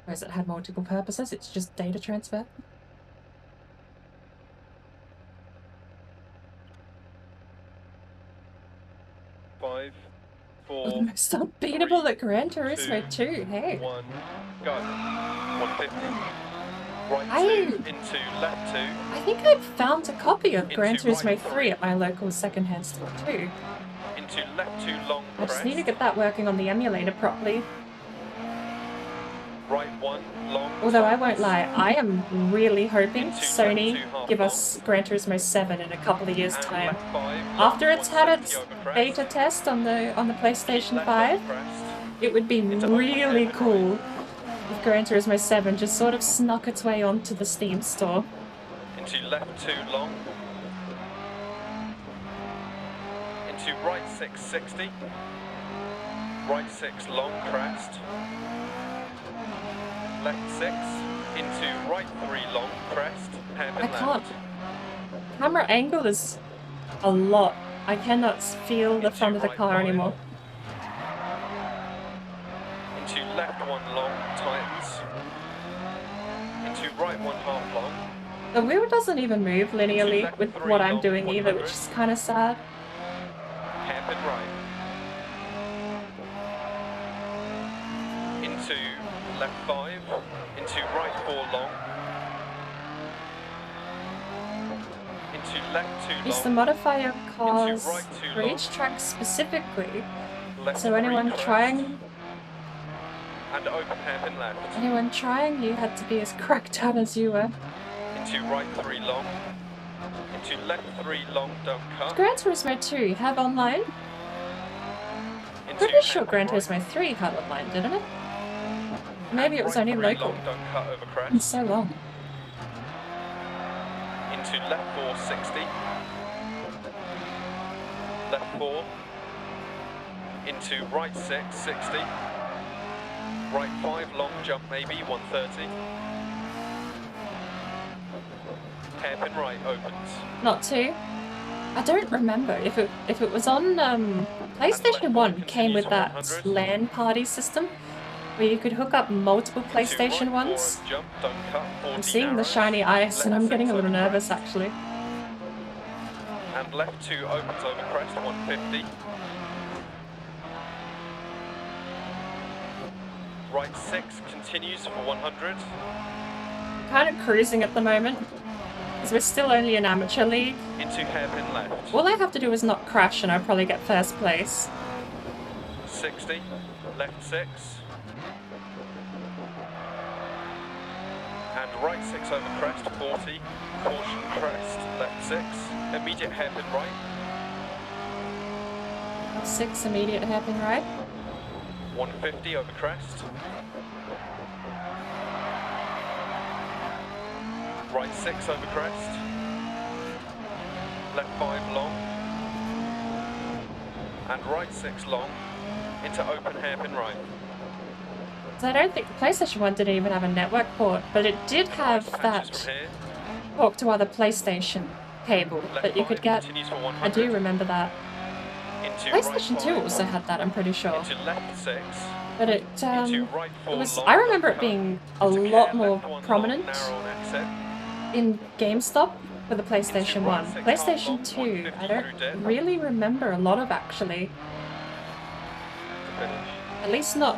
Whereas it had multiple purposes, it's just data transfer. Five, Oh, the four, most unbeatable at Gran Turismo 2, hey. 1, go. 150. Right I- 2 into left 2. I think I found a copy of Gran Into right Turismo 3 three. at my local secondhand store too. Into left 2 long I just need to crest. get that working on the emulator properly. Right 1 long. Although I tightens. won't lie, I am really hoping Into Sony left 2 half give long. us Gran Turismo 7 in a couple of years' And time. left 5 long, After it's had 170 its over crest. beta test on the Keep PlayStation left 5, on crest. it would be Into open really hairpin cool if Gran Turismo 7 just sort of snuck its way onto the Steam store. Into left 2 long. Into right 660. Right 6 long crest. Left 6 into right 3 long crest. Hairpin I left. can't. Camera angle is a lot. I cannot feel the Into front of the right car 5. anymore. Into left 1 long tightens. Into right 1 half long. The wheel doesn't even move linearly left with 3 what I'm long doing either, 100. which is kind of sad. Hairpin right. Into left 5. Into right 4 long. Into left 2 long. Used to modify your cars right too for long. each track specifically, Left so 3 anyone crest, trying, and open hairpin left. you had to be as cracked out as you were. Into right 3 long. Into left 3 long, don't cut. Gran Turismo 2 have online? Into Pretty sure hairpin Gran right. Turismo 3 had online, didn't it? Maybe it was right only 3 local. long, don't cut over It's crest. so long. Into left 4 60. Left 4. Into right 6 60. Right 5 long jump maybe 130. Hairpin right opens. Not 2. I don't remember if it was on PlayStation 1 came with that 100. LAN party system where you could hook up multiple Into PlayStation right 4 ones. and jump, don't cut, 40 I'm seeing the narrows. shiny ice and I'm Left getting a 6 little over nervous crest. actually. And left 2 opens over crest 150. Right 6 continues for 100. Kind of cruising at the moment because we're still only in amateur league. Into hairpin left. All I have to do is not crash and I'll probably get first place. 60. Left 6. And right 6 over crest 40. Caution crest left 6. Immediate hairpin right. 6 immediate hairpin right. 150 over crest. Right 6 over crest. Left 5 long. And right 6 long. Into open hairpin right. So I don't think the PlayStation 1 didn't even have a network port, but it did have Patches that from here. talk to other PlayStation cable Left that you 5 could get. continues for I 100. do remember that. into right PlayStation 2 also 5, had that, I'm pretty sure. into left 6, But into right 4, it was, long I remember and it being a into lot care, more left 1, long, prominent narrow and exit, in GameStop for the into PlayStation right 1. 6, half PlayStation long, 2, I 150 don't through dip, really remember a lot of actually. to finish. At least not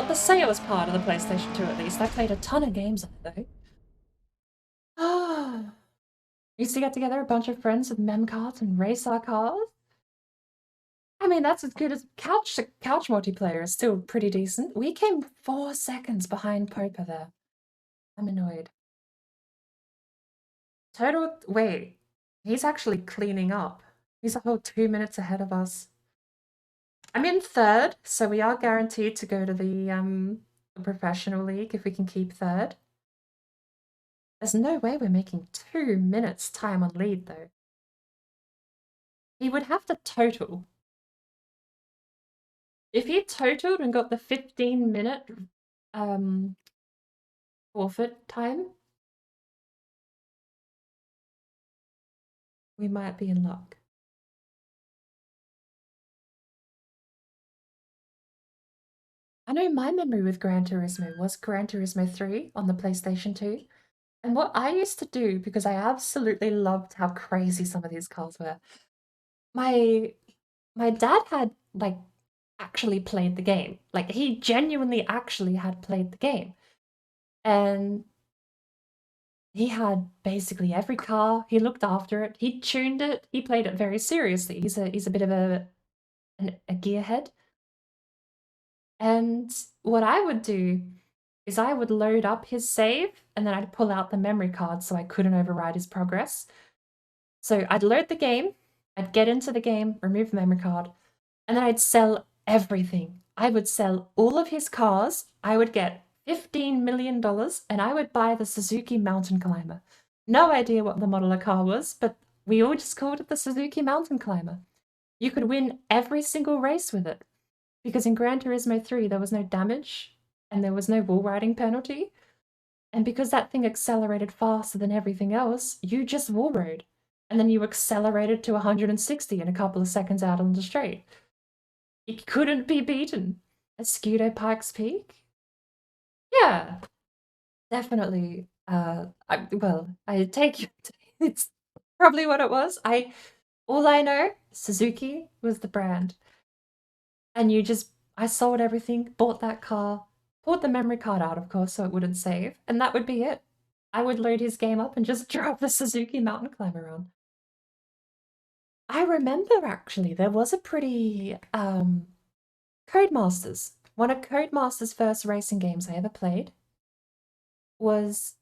the sales part of the PlayStation 2 at least. I played a ton of games on it though. Used to get together a bunch of friends with mem cards and race our cars. I mean, that's as good as couch multiplayer is still pretty decent. We came 4 seconds behind Popa there. I'm annoyed. Total, wait, he's actually cleaning up. He's a whole 2 minutes ahead of us. I'm in third, so we are guaranteed to go to the professional league if we can keep third. There's no way we're making 2 minutes time on lead though. He would have to total. If he totaled and got the 15-minute forfeit time, we might be in luck. I know my memory with Gran Turismo was Gran Turismo 3 on the PlayStation 2. And what I used to do, because I absolutely loved how crazy some of these cars were, my dad had, like, actually played the game. Like, he genuinely actually had played the game. And he had basically every car, he looked after it, he tuned it, he played it very seriously. He's a bit of a gearhead. And what I would do is I would load up his save, and then I'd pull out the memory card so I couldn't override his progress. So I'd load the game, I'd get into the game, remove the memory card, and then I'd sell everything. I would sell all of his cars, I would get $15 million, and I would buy the Suzuki Mountain Climber. No idea what the model of car was, but we all just called it the Suzuki Mountain Climber. You could win every single race with it, because in Gran Turismo 3 there was no damage, and there was no wall riding penalty, and because that thing accelerated faster than everything else, you just wall rode, and then you accelerated to 160 in a couple of seconds out on the straight. It couldn't be beaten. A Scudo Pikes Peak? Yeah, definitely. I take it's probably what it was. All I know, Suzuki was the brand. And I sold everything, bought that car, pulled the memory card out, of course, so it wouldn't save, and that would be it. I would load his game up and just drop the Suzuki Mountain Climber on. I remember actually there was a pretty Codemasters. One of Codemasters' first racing games I ever played was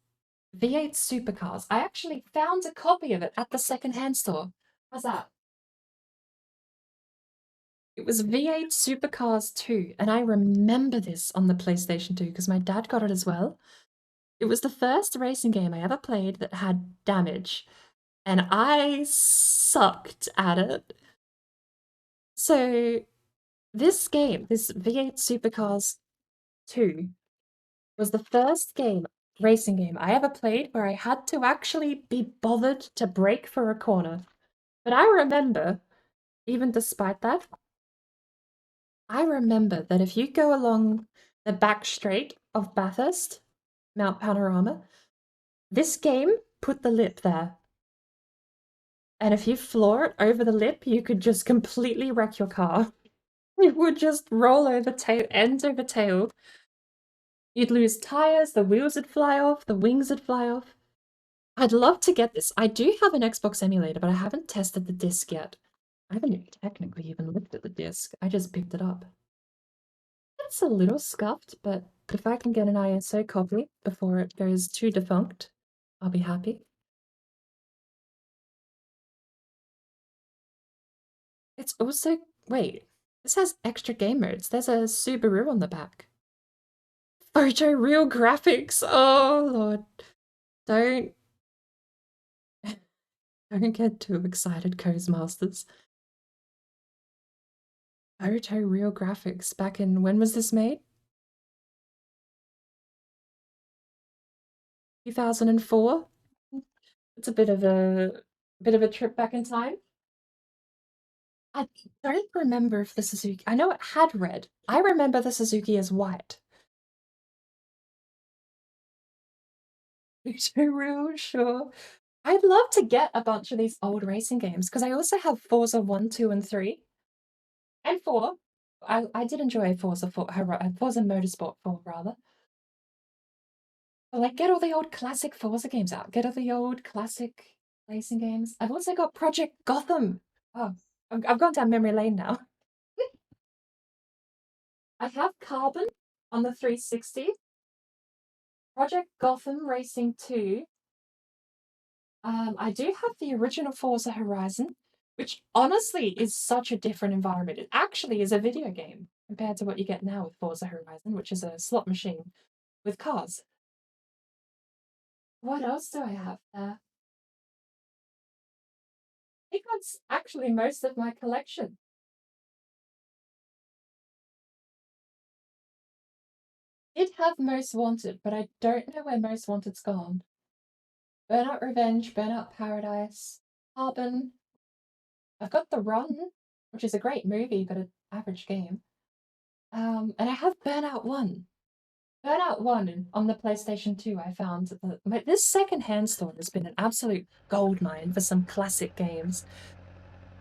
V8 Supercars. I actually found a copy of it at the secondhand store. How's that? It was V8 Supercars 2, and I remember this on the PlayStation 2 because my dad got it as well. It was the first racing game I ever played that had damage, and I sucked at it. So this game, this V8 Supercars 2, was the first racing game I ever played where I had to actually be bothered to brake for a corner. But I remember, even despite that, I remember that if you go along the back straight of Bathurst, Mount Panorama, this game put the lip there. And if you floor it over the lip, you could just completely wreck your car. It would just roll over ends over tail. You'd lose tires, the wheels would fly off, the wings would fly off. I'd love to get this. I do have an Xbox emulator, but I haven't tested the disc yet. I haven't technically even looked at the disc. I just picked it up. It's a little scuffed, but if I can get an ISO copy before it goes too defunct, I'll be happy. It's also... Wait, this has extra game modes. There's a Subaru on the back. Photo real graphics! Oh, Lord. Don't get too excited, Codemasters. Photo real graphics back in... When was this made? 2004? It's a bit of a trip back in time. I don't remember if the Suzuki... I know it had red. I remember the Suzuki as white. Real sure. I'd love to get a bunch of these old racing games, because I also have Forza 1, 2, and 3. And 4. I did enjoy Forza Motorsport 4, rather. But, like, get all the old classic Forza games out. Get all the old classic racing games. I've also got Project Gotham. Oh, I've gone down memory lane now. I have Carbon on the 360. Project Gotham Racing 2. I do have the original Forza Horizon, which honestly is such a different environment. It actually is a video game compared to what you get now with Forza Horizon, which is a slot machine with cars. What else do I have there? I think that's actually most of my collection. Did have Most Wanted, but I don't know where Most Wanted's gone. Burnout Revenge, Burnout Paradise, Carbon. I've got The Run, which is a great movie, but an average game. And I have Burnout 1. Burnout 1 on the PlayStation 2, I found that this second-hand store has been an absolute goldmine for some classic games.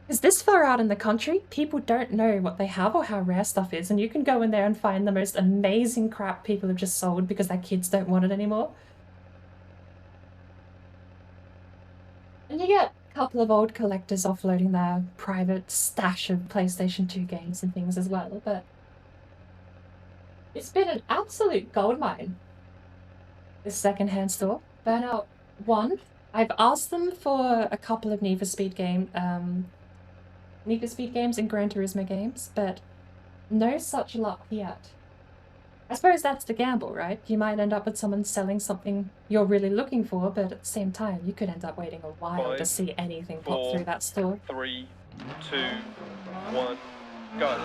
Because this far out in the country, people don't know what they have or how rare stuff is, and you can go in there and find the most amazing crap people have just sold because their kids don't want it anymore. And you get a couple of old collectors offloading their private stash of PlayStation 2 games and things as well, but it's been an absolute goldmine, this second-hand store. Burnout 1. I've asked them for a couple of Need for Speed games and Gran Turismo games, but no such luck yet. I suppose that's the gamble, right? You might end up with someone selling something you're really looking for, but at the same time, you could end up waiting a while to see anything pop through that store. 3, 2, 1, go.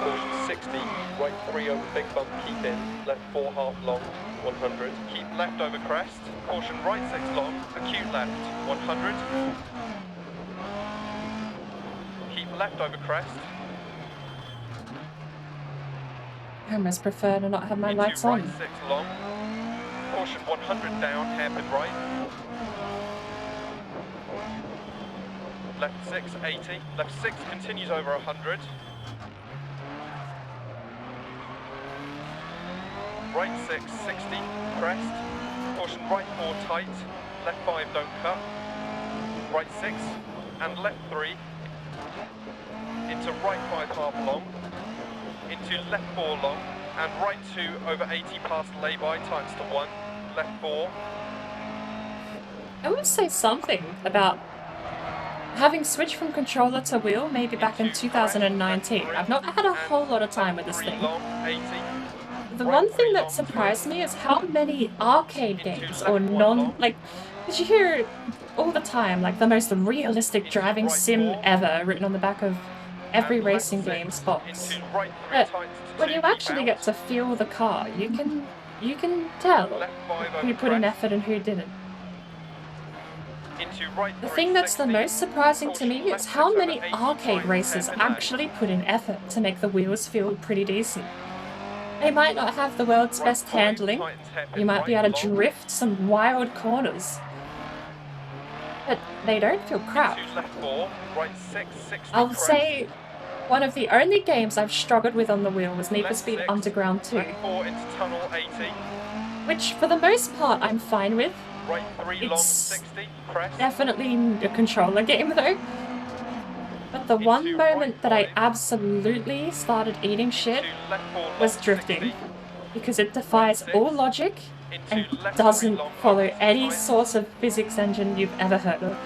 Caution 60, right 3 over big bump, keep in, left 4 half long, 100, keep left over crest, caution right 6 long, acute left, 100, keep left over crest. I almost prefer to not have my lights on. Right 6 long, caution 100 down, hairpin right. Left 6, 80, left 6 continues over 100. Right 6, 60, crest. Caution right 4 tight, left 5 don't cut. Right 6 and left 3. Into right 5 half long. Into left 4 long. And right 2 over 80 past lay-by times to 1. Left 4. I would say something about having switched from controller to wheel maybe back in 2019. I've not had a whole lot of time with this thing. The one thing that surprised me is how many arcade games or because you hear all the time, like the most realistic driving sim ever written on the back of every racing game's box. But when you actually get to feel the car, you can tell who put in effort and who didn't. The thing that's the most surprising to me is how many arcade racers actually put in effort to make the wheels feel pretty decent. They might not have the world's best handling, you might be able to drift some wild corners, but they don't feel crap. I'll say one of the only games I've struggled with on the wheel was Need for Speed Underground 2, which for the most part I'm fine with. It's definitely a controller game though. But the one moment that I absolutely started eating shit was drifting, because it defies all logic and doesn't follow any sort of physics engine you've ever heard of.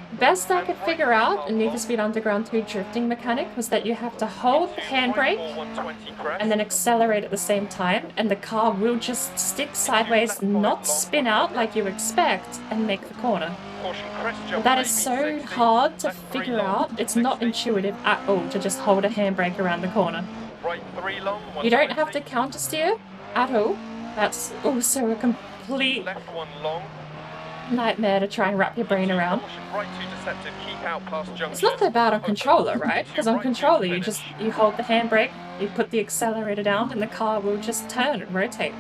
The best I could figure out in Need for Speed Underground 2 drifting mechanic was that you have to hold the handbrake and then accelerate at the same time, and the car will just stick sideways, not spin out like you expect, and make the corner. That is so hard to figure out, it's not intuitive at all to just hold a handbrake around the corner. You don't have to counter steer at all, that's also a complete nightmare to try and wrap your brain around. Caution, right 2 deceptive, keep out past junction. It's not so bad on Open. controller, right? Because on Right 2 controller, to you finish. hold the handbrake, you put the accelerator down, and the car will just turn and rotate.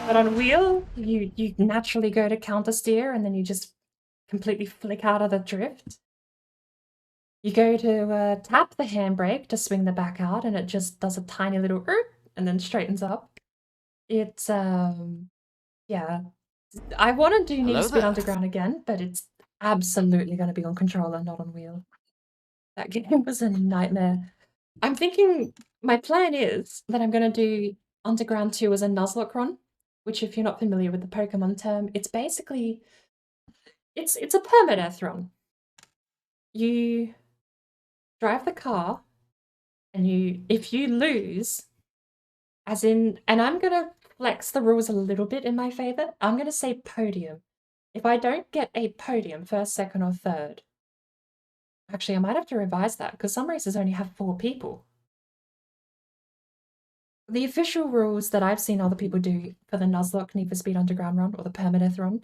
But on wheel, you naturally go to counter steer, and then you just completely flick out of the drift. You go to tap the handbrake to swing the back out, and it just does a tiny little and then straightens up. It's yeah. I want to do Need Speed Underground again, but it's absolutely going to be on controller, not on wheel. That game was a nightmare. I'm thinking, my plan is that I'm going to do Underground 2 as a Nuzlocke run, which if you're not familiar with the Pokemon term, it's basically, it's a permadeath run. You drive the car, and if you lose, as in, and I'm going to flex the rules a little bit in my favor, I'm going to say podium. If I don't get a podium, first, second, or third, actually, I might have to revise that, because some races only have 4 people. The official rules that I've seen other people do for the Nuzlocke Need for Speed Underground run, or the permadeath run,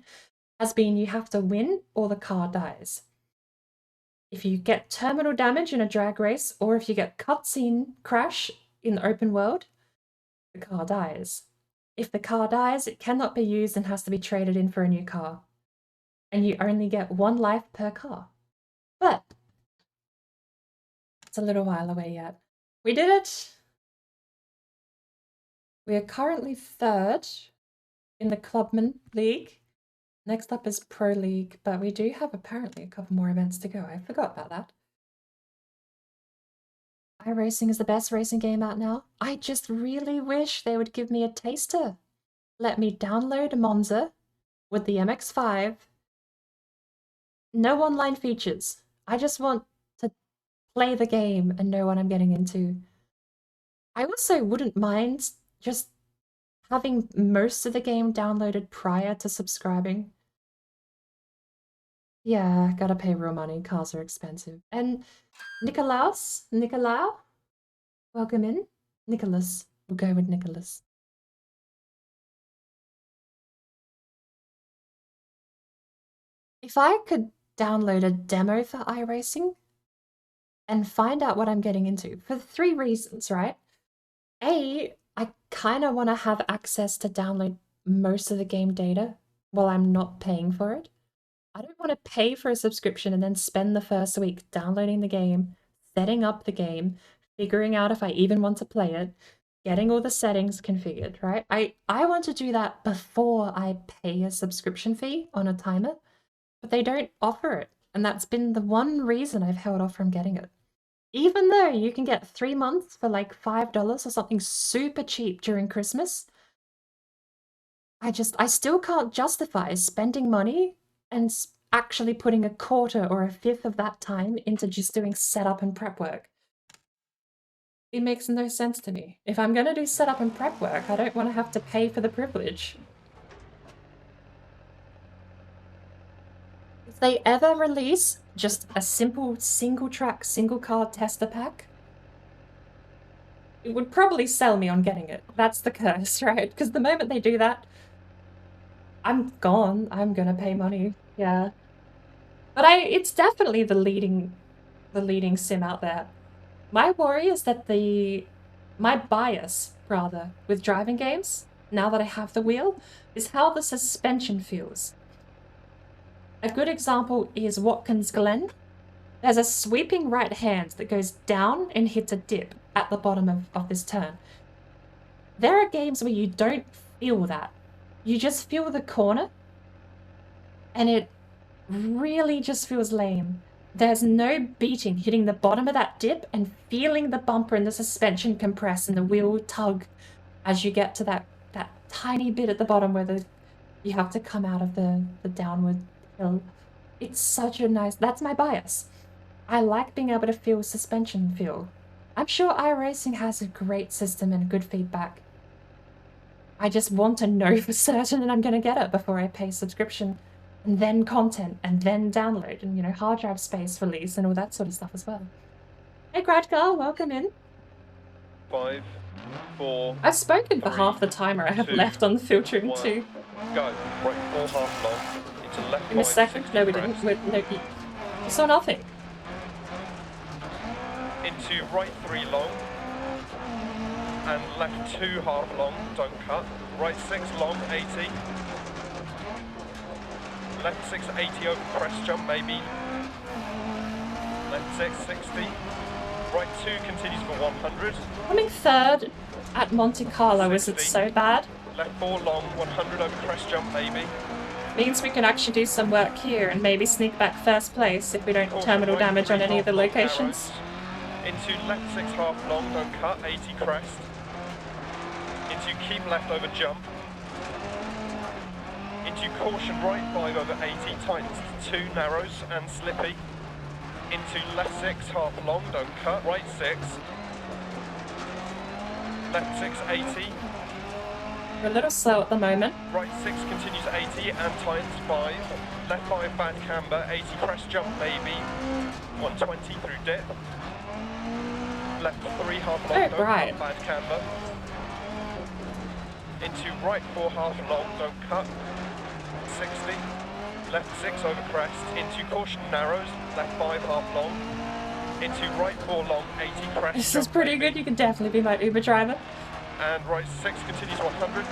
has been you have to win or the car dies. If you get terminal damage in a drag race, or if you get cutscene crash in the open world, the car dies. If the car dies, it cannot be used and has to be traded in for a new car. And you only get 1 life per car. But it's a little while away yet. We did it! We are currently 3rd in the Clubman League. Next up is Pro League, but we do have apparently a couple more events to go. I forgot about that. iRacing is the best racing game out now. I just really wish they would give me a taster. Let me download Monza with the MX-5. No online features. I just want to play the game and know what I'm getting into. I also wouldn't mind just having most of the game downloaded prior to subscribing. Yeah, gotta pay real money. Cars are expensive. And Nicolau, welcome in. Nicholas, we'll go with Nicholas. If I could download a demo for iRacing and find out what I'm getting into, for 3 reasons, right? A, I kind of want to have access to download most of the game data while I'm not paying for it. I don't want to pay for a subscription and then spend the first week downloading the game, setting up the game, figuring out if I even want to play it, getting all the settings configured, right? I want to do that before I pay a subscription fee on a timer, but they don't offer it. And that's been the one reason I've held off from getting it. Even though you can get 3 months for like $5 or something super cheap during Christmas, I still can't justify spending money and actually putting a quarter or a fifth of that time into just doing setup and prep work. It makes no sense to me. If I'm going to do setup and prep work, I don't want to have to pay for the privilege. If they ever release just a simple single-track, single-car tester pack, it would probably sell me on getting it. That's the curse, right? Because the moment they do that, I'm gone. I'm gonna pay money. Yeah. But it's definitely the leading sim out there. My worry is that my bias, rather, with driving games, now that I have the wheel, is how the suspension feels. A good example is Watkins Glen. There's a sweeping right hand that goes down and hits a dip at the bottom of this turn. There are games where you don't feel that. You just feel the corner, and it really just feels lame. There's no beating hitting the bottom of that dip and feeling the bumper and the suspension compress and the wheel tug as you get to that tiny bit at the bottom where you have to come out of the downward hill. It's such a nice... That's my bias. I like being able to feel suspension feel. I'm sure iRacing has a great system and good feedback. I just want to know for certain that I'm going to get it before I pay subscription, and then content, and then download, and, you know, hard drive space release and all that sort of stuff as well. Hey, Gradgar, welcome in. 5, 4, I've spoken for 3, half the timer I have 2, left on the filtering 1, too. go. Right 4 half long, into left In a 5, second? 60 No, we crest, didn't. No, you saw nothing. into right 3 long, and left 2 half long, don't cut. Right 6 long, 80. Left 6, 80 over crest jump maybe. Left 6, 60. Right 2 continues for 100. Coming third at Monte Carlo isn't 60. so bad. Left 4 long, 100 over crest jump maybe. Means we can actually do some work here and maybe sneak back first place if we don't Caution, terminal right damage 3 on any of the half long, locations. narrows. Into left 6 half long, don't cut, 80 crest. Into keep left over jump. Into caution right 5 over 80, tightens to 2 narrows and slippy. Into left 6 half long, don't cut, right 6. Left 6, 80. We're a little slow at the moment. Right 6 continues 80 and tightens 5. Left 5 bad camber, 80 crest jump maybe. 120 through dip. Left 3 half long, Oh, don't right. cut, bad camber. Into right 4 half long, don't cut. 60. Left 6 over crest. Into caution narrows. Left 5 half long. Into right 4 long, 80 crest. This is jump pretty maybe. good. You can definitely be my Uber driver. And right 6 continues 100.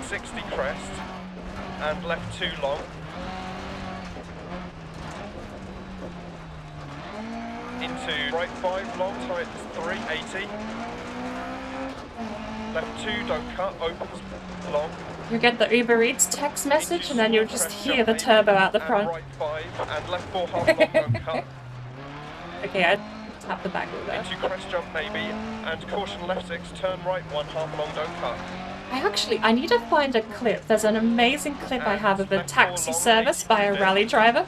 60 crest. And left 2 long. Into right 5 long, tightens 3, 80. Left 2, don't cut, opens long. You get the Uber Eats text message and then you'll just hear the turbo out the front. And right 5, and left 4 half long, don't cut. Okay, I tapped the back wheel there. Into crest jump maybe, and caution left 6, turn right 1 half long, don't cut. I need to find a clip. There's an amazing clip I have of a taxi service by a rally driver.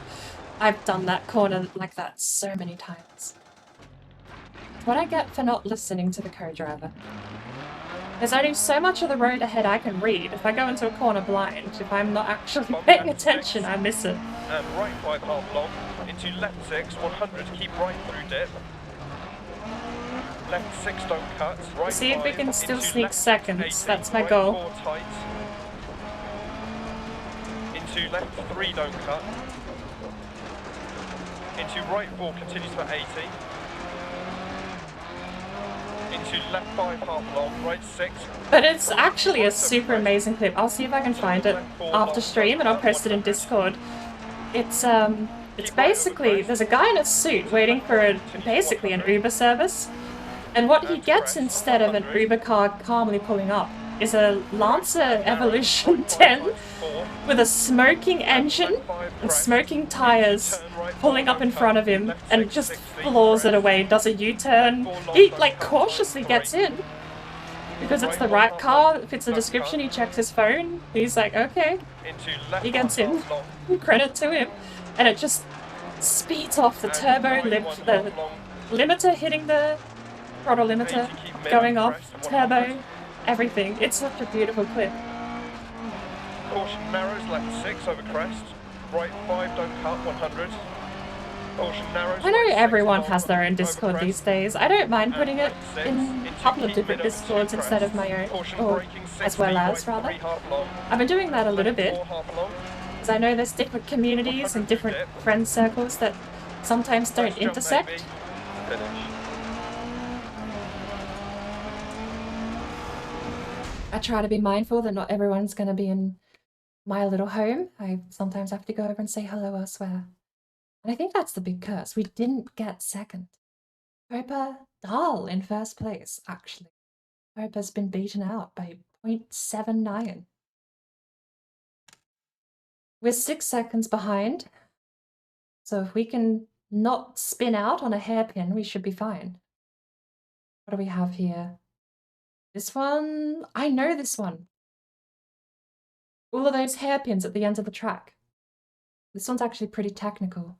I've done that corner like that so many times. What I get for not listening to the co-driver. There's only so much of the road ahead I can read. If I go into a corner blind, if I'm not actually paying attention, I miss it. And right 5 half long, into left 6, 100, keep right through dip. Left 6, don't cut. Right See if we 5, can still into sneak left 6, seconds. 80, That's my right goal. 4 tight. Into left 3, don't cut. Into right 4, continues for 80. Into left 5 half long, right 6. But it's actually a super amazing clip. I'll see if I can find it after stream and I'll post it in Discord. It's basically, there's a guy in a suit waiting for basically an Uber service. And what he gets instead of an Uber car calmly pulling up is a Lancer Evolution 10 with a smoking engine and smoking tires pulling up in front of him and just floors it away, does a U-turn. He like cautiously gets in because it's the right car, it fits the description, he checks his phone, he's like, okay, he gets in, credit to him, and it just speeds off the turbo, the limiter hitting the throttle limiter, going off, turbo, everything. It's such a beautiful clip. Caution narrows, left 6 over crest. Right 5, don't cut, 100. Caution narrows. I know right 6 everyone long, has their own over Discord crest. these days. I don't mind putting it Left 6, in a into couple of keep different mid over Discords 2 instead of crest. my own, Caution or braking 60, as well as, right rather. 3 half long. I've been doing that a little Left bit, 4 half long. because I know there's different communities and different friend circles that sometimes don't Crest jump intersect. maybe. Finish. I try to be mindful that not everyone's going to be in my little home. I sometimes have to go over and say hello elsewhere. And I think that's the big curse. We didn't get second. Copa Dahl in first place, actually. Copa's been beaten out by 0.79. We're 6 seconds behind. So if we can not spin out on a hairpin, we should be fine. What do we have here? This one, I know this one. All of those hairpins at the end of the track. This one's actually pretty technical.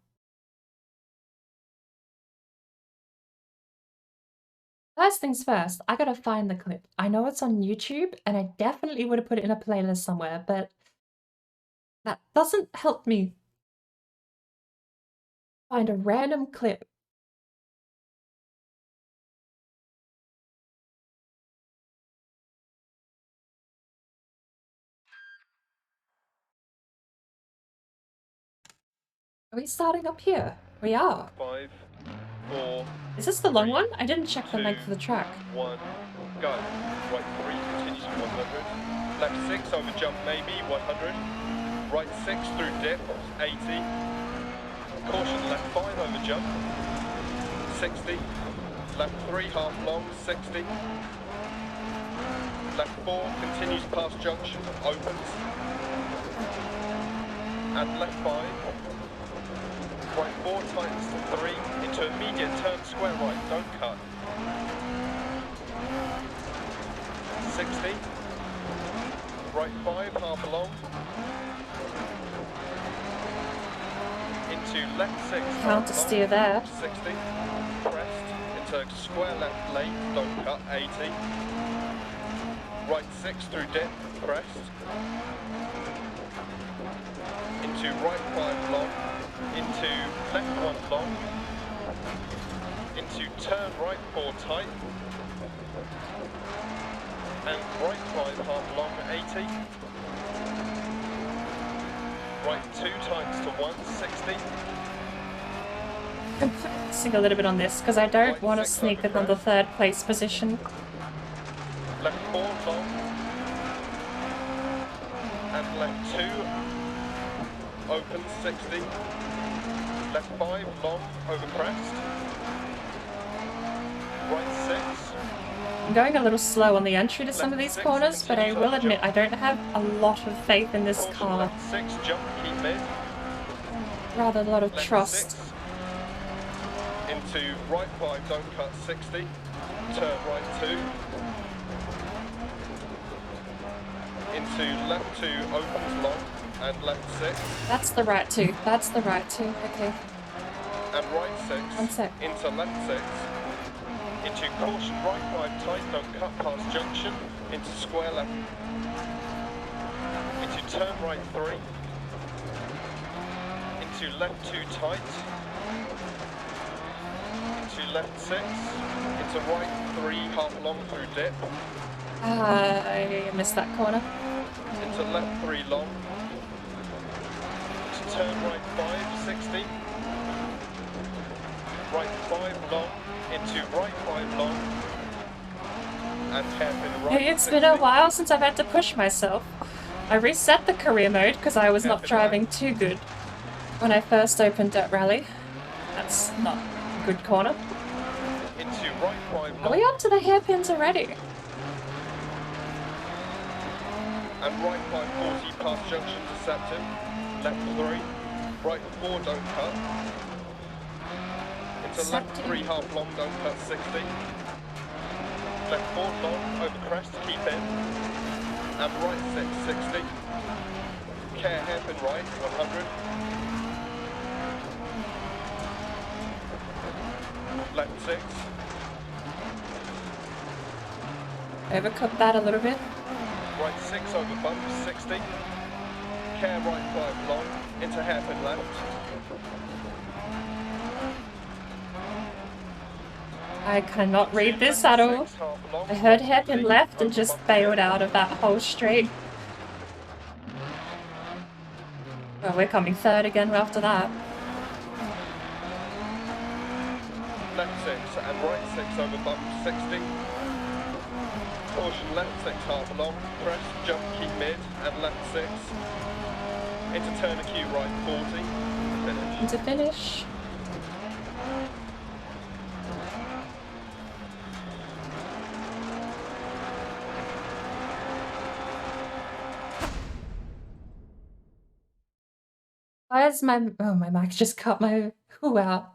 First things first, I gotta find the clip. I know it's on YouTube, and I definitely would have put it in a playlist somewhere, but that doesn't help me find a random clip Are we starting up here? We are. 5, 4, Is this the long 3, one? I didn't check the 2, length of the track. 1, go. Right 3 continues to 100. Left 6 over jump maybe 100. Right 6 through dip 80. Caution left 5 over jump 60. Left 3 half long 60. Left 4 continues past junction, opens. And left 5. Right 4 tightens to 3 into immediate turn square right, don't cut. 60. Right 5 half long. Into left 6 half Counter long, steer there. 60. Crest into square left late, don't cut, 80. Right 6 through dip, crest. Into right 5 long. Into left 1 long. Into turn right 4 tight. And right 5 half long, 80. Right 2 times to 1, 60. I'm focusing a little bit on this because I don't Right want to 6 sneak over it on the crest. third place position. Left 4 long. And left 2 open 60. Left 5 long over crest. Right 6. I'm going a little slow on the entry to some of Left these 6 corners, but I continues will over admit jump. I don't have a lot of faith in this Caution car. left 6 jump, keep mid. Rather a lot of Left trust. 6 into right 5 don't cut 60. Turn right 2. Into left 2 opens long and left 6. That's the right two. That's the right two. Okay. And right 6 One sec. into left 6. Into caution right 5 tight, don't cut past junction. Into square left. Into turn right 3. Into left 2 tight. Into left 6. Into right 3 half long through dip. I missed that corner. Into left 3 long. Into turn right 5, 60. Right 5 long. Into right 5 long. And hairpin right. Hey, it's been a while since I've had to push myself. I reset the career mode because I was not driving too good when I first opened Dirt Rally. That's not a good corner. Into right 5 Are we long. up to the hairpins already? And right 540 past junction deceptive. Left 3. Right 4 don't cut. Into left Deceptive. 3 half long don't cut 60. Left 4 long over crest keep in. And right 6 60. Care hairpin right 100. Left 6. Overcooked that a little bit. Right 6 over bump 60. Care right 5 long into hairpin left. I cannot read this at all. 6 half long, I heard 60, hairpin left and over just bump bailed here. out of that whole straight. Well, we're coming third again after that. Left 6 and right 6 over bump 60. Caution left 6 half long, crest, jump, keep mid, and left 6. Into turn a Q right 40. Finish. And to finish. Why is my mic just cut my who out?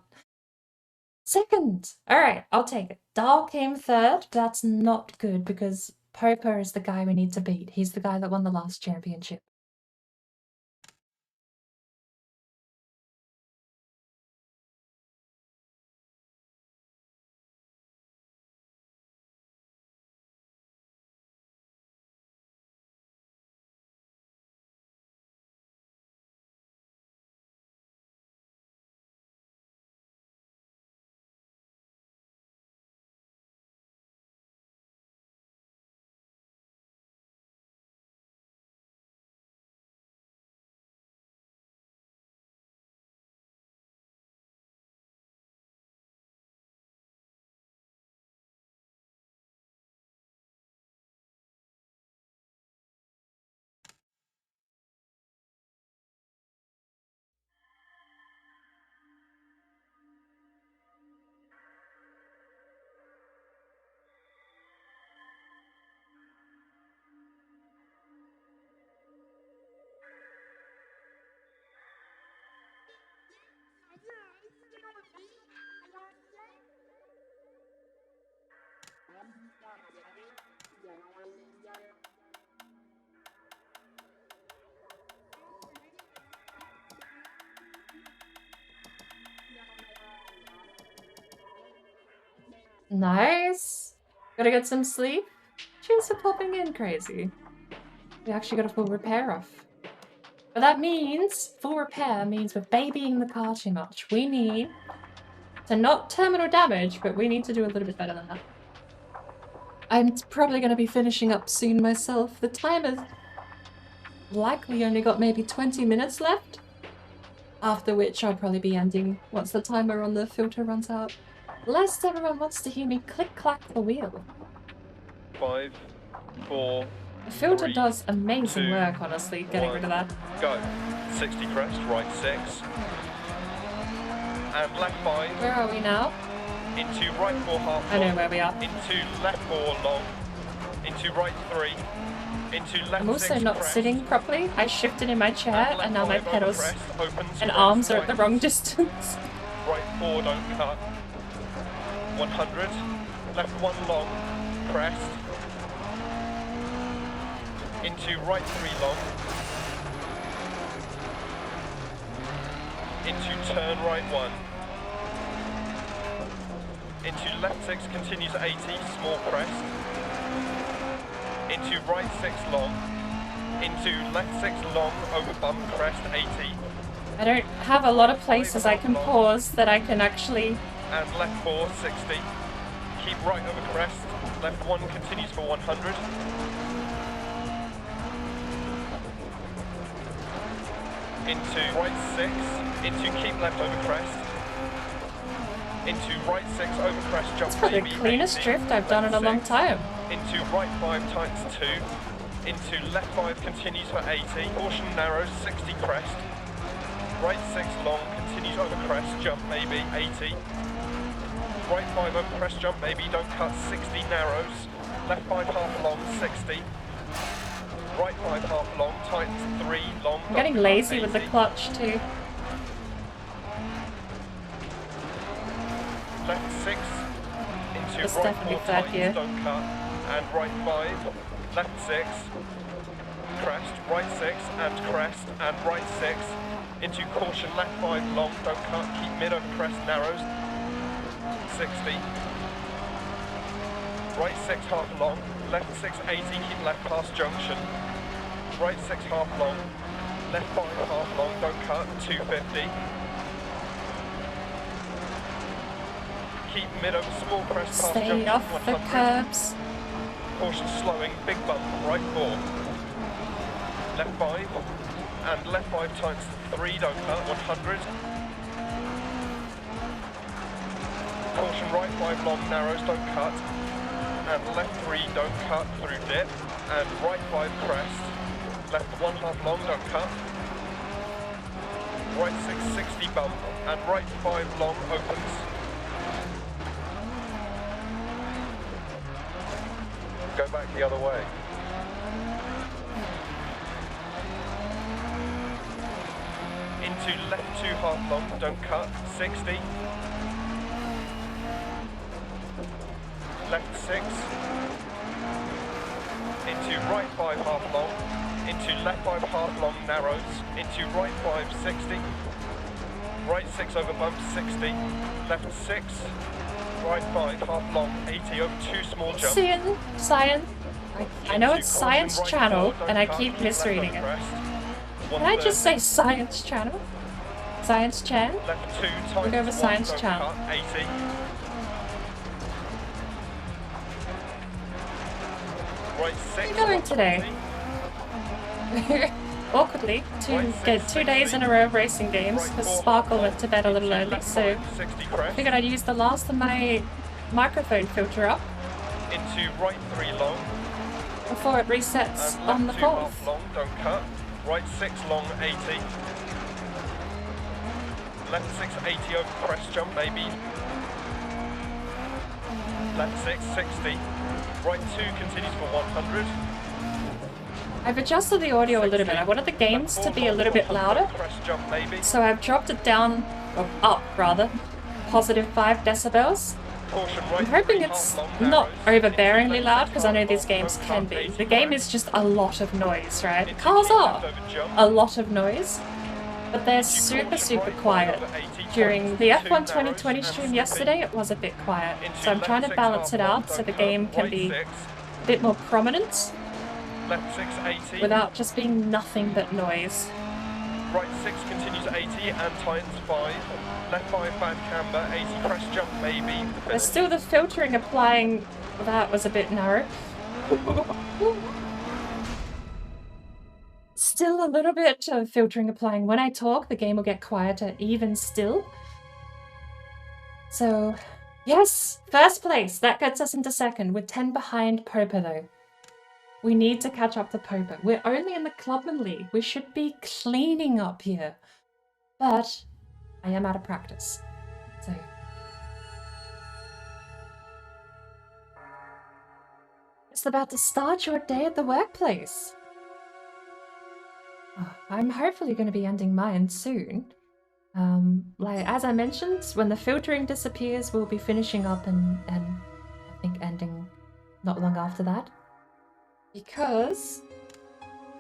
Second. Alright, I'll take it. Dahl came third. That's not good because Popo is the guy we need to beat. He's the guy that won the last championship. Nice. Gotta get some sleep. Cheers for popping in, Crazy. We actually got a full repair off. But that means, full repair means we're babying the car too much. We need to not terminal damage, but we need to do a little bit better than that. I'm probably going to be finishing up soon myself. The timer's likely only got maybe 20 minutes left. After which I'll probably be ending once the timer on the filter runs out. Lest everyone wants to hear me click-clack the wheel. 5, 4, The filter 3, does amazing 2, work, honestly, getting rid of that. Go. 60 crest, right 6. And left 5. Where are we now? Into right 4 half I know long. where we are. Into left 4 long. Into right 3. Into left I'm also 6 not crest. sitting properly. I shifted in my chair left and now my 5 over pedals crest, opens, and right arms are at the 5. wrong distance. Right 4, don't cut. 100. Left 1 long. Crest. Into right 3 long. Into turn right 1. Into left 6 continues 80, small crest. Into right 6 long. Into left 6 long, over bump, crest 80. I don't have a lot of places I can pause that I can actually... And left 4, 60. Keep right over crest. Left 1 continues for 100. Into right 6. Into keep left over crest. Into right 6 over crest, jump It's probably baby, the cleanest 80. drift I've done in a Left long 6. time. Into right 5 times 2. Into left 5 continues for 80. Caution narrows, 60 crest. Right 6 long, continues over crest, jump maybe, 80. Right 5 over crest, jump maybe, don't cut, 60 narrows. Left 5 half long, 60. Right 5 half long, tightens 3 long. I'm getting lazy with the clutch too. Left 6. Into It's right definitely 4 flat tightens, here. don't cut. And right 5. Left 6. Crest, right 6 and crest and right 6. Into caution, left 5 long, don't cut, keep mid over crest, narrows, 60. Right 6 half long, left 6 80, keep left past junction. Right 6 half long, left 5 half long, don't cut, 250. Keep mid over small crest past Stay junction, off the 100. curbs. Caution slowing, big bump, right 4. Left 5. And left 5 times 3, don't cut, 100. Caution right 5 long, narrows, don't cut. And left 3, don't cut, through dip. And right 5 crest. Left 1 half long, don't cut. Right 6, 60 bump. And right 5 long, opens. Go back the other way. Into left 2 half long, don't cut, 60. Left 6. Into right 5 half long. Into left 5 half long, narrows. Into right 5, 60. Right 6 over bump, 60. Left 6. Right 5 half long, 80 over 2 small jumps. Science. I know it's Science Channel, and I keep misreading it. Can I just say Science Channel? Science Chan? Left 2 times We'll go with 1, Science don't Channel. cut, 80. Right 6. Where are you going today? Awkwardly, to get 2 days in a row of racing games, because Sparkle went to bed a little early, so I figured I'd use the last of my microphone filter up Into right 3 long. before it resets And on the left 2 4th. half long, don't cut. Right 6 long, 80. Left 6, 80 over crest jump, maybe. Left 6, 60. Right 2 continues for 100. I've adjusted the audio a little bit. I wanted the games to be a little bit louder, Crest jump, maybe. so I've dropped it down, or up rather, positive 5 decibels. Caution, right I'm hoping 3, it's half long, not narrows. overbearingly Into loud, left because I know 6, these half games long, can half be. 80 The game crest. is just a lot of noise, right? Into Cars keep are left over jump. a lot of noise, but they're Into super, caution, super right, quiet. 1 over 80, During the tightens F1 to 2, 2020 narrows, stream and yesterday, it was a bit quiet, into so I'm left trying to 6, balance half it long, out so don't the cut, game can right be 6, a bit more prominent left 6, 80, without just being nothing but noise. right 6 continues 80 and tightens 5, left 5 bad camber, 80 crest jump maybe, There's finish. still the filtering applying. That was a bit narrow. Still a little bit of filtering applying. When I talk, the game will get quieter even still. So, yes, first place. That gets us into second. We're 10 behind Popa though. We need to catch up to Popa. We're only in the Clubman League. We should be cleaning up here. But I am out of practice. So it's about to start your day at the workplace. Oh, I'm hopefully going to be ending mine soon. Like as I mentioned, when the filtering disappears, we'll be finishing up and I think ending not long after that. Because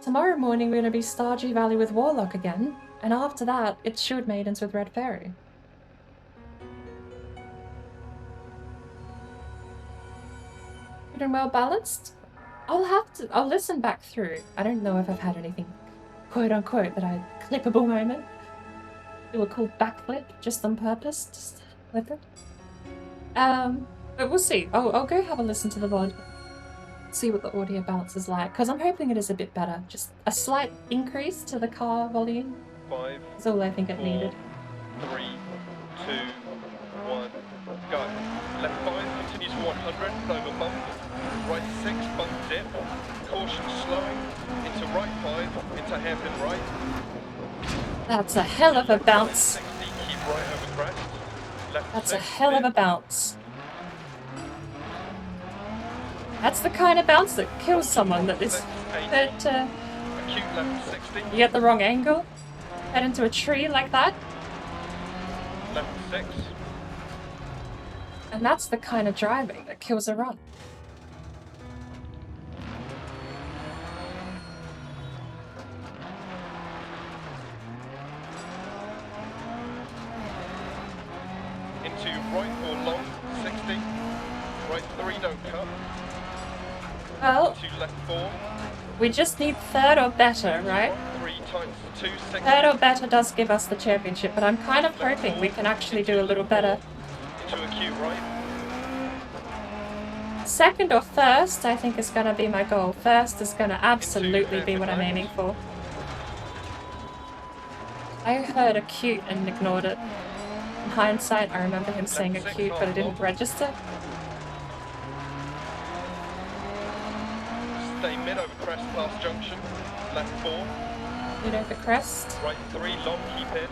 tomorrow morning we're going to be Stardew Valley with Warlock again, and after that it's Shield Maidens with Red Fairy. Good and well balanced? I'll listen back through. I don't know if I've had anything quote unquote that I clippable moment. Do a cool backflip just on purpose, just flip it. But we'll see. I'll go have a listen to the VOD. See what the audio balance is like, because I'm hoping it is a bit better. Just a slight increase to the car volume. 5, That's all I think it 4, needed. 3, 2, 1, go. Left 5 continues 100, over bump. Right 6, bump dip. Caution slowing. Into right 5, into hairpin right. That's a hell of a Left bounce. 60, keep right over crest. Left That's 6, a hell of a dip. bounce. That's the kind of bounce that kills someone. That is 6, 80. that Acute left 60. you get the wrong angle, head into a tree like that, Left 6. and that's the kind of driving that kills a run. Into right 4 long, 60. Right 3 don't cut. Well, Into left 4. we just need third or better, right? Right 3 times 2, 60. Third or better does give us the championship, but I'm kind of hoping we can actually do a little better. Into acute right. Second or first, I think is going to be my goal. First is going to absolutely be what I'm aiming for. I heard acute and ignored it. In hindsight, I remember him saying acute, but it didn't register. Stay mid over crest past junction. Left 4. You know the crest. Right 3 long, keep in.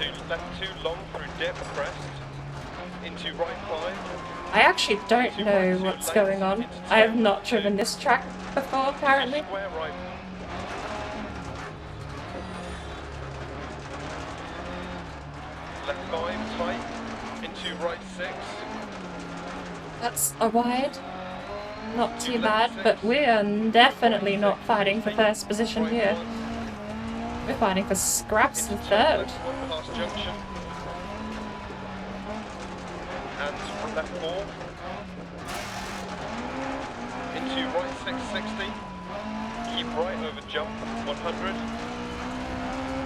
Into left 2 long through dip crest. Into right 5. I actually don't know what's going on. I have not driven this track before, apparently. Square right. Left 5 tight. Into right 6. That's a wide. Not too bad, but we are definitely not fighting for first position here. We're fighting for scraps for third. Left 1 past junction. And left 4. Into right 660. Keep right over jump 100.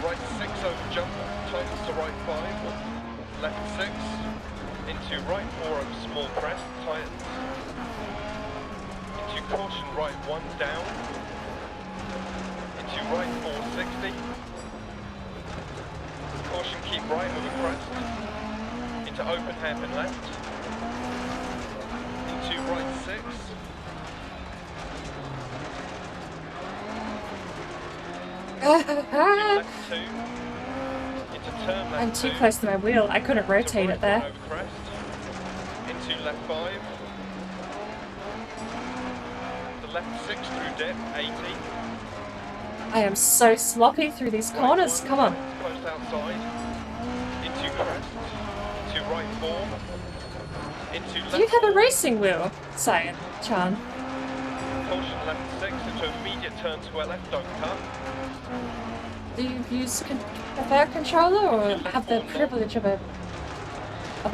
Right 6 over jump, tightens to right 5. Left 6. Into right 4 over small crest, tightens. Into caution right 1 down. Into right 460. Caution keep right over crest. Into open hairpin left. Into right 6. Left 2. Into turn left I'm too 2. close to my wheel. I couldn't rotate it there. Over crest. Into left 5. The left 6 through dip, 80. I am so sloppy through these corners. Come on. Close outside. Into crest. Into right 4. Into left Do you have a 4. racing wheel, Cyan Chan? Caution left 6 into immediate turn to left, don't cut. Do you use a fair controller or have the privilege of a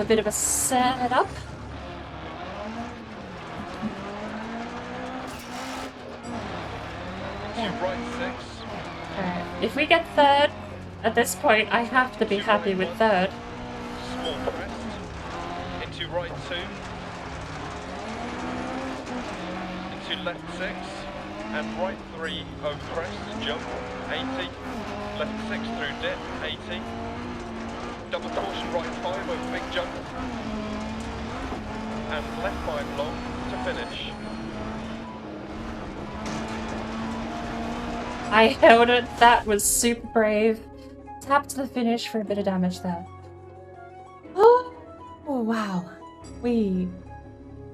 bit of a setup? Into right 6. Alright, if we get third at this point, I have to be happy with third. Small crest. Into right 2. Into left 6. And right 3 over crest, jump, 80. Left 6 through dip, 80. Double caution right 5 over big jump. And left 5 long to finish. I held it, that was super brave. Tap to the finish for a bit of damage there. Oh wow. We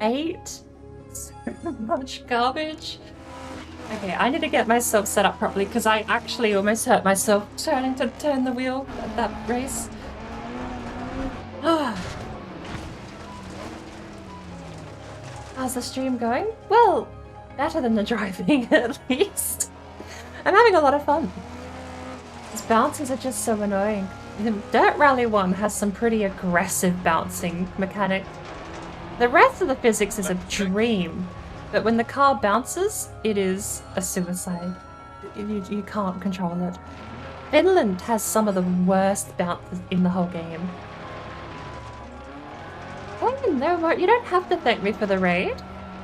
ate so much garbage. Okay, I need to get myself set up properly because I actually almost hurt myself trying to turn the wheel at that race. How's the stream going? Well, better than the driving at least. I'm having a lot of fun. These bounces are just so annoying. The Dirt Rally 1 has some pretty aggressive bouncing mechanic. The rest of the physics is a dream, but when the car bounces, it is a suicide. You can't control it. Finland has some of the worst bounces in the whole game. Oh no, you don't have to thank me for the raid.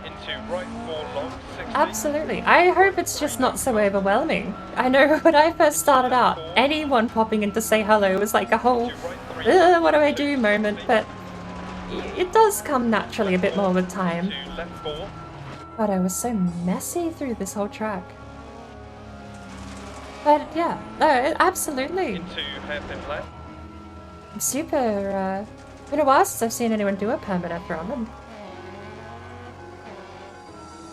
Into right 4 long, 60. Absolutely. I hope it's just not so overwhelming. I know when I first started out, anyone popping in to say hello was like a whole, what do I do moment, but it does come naturally a bit more with time. Into left 4. God, I was so messy through this whole track. But yeah, no, absolutely. Into hairpin left. I'm super, been a while since I've seen anyone do a permanent run. And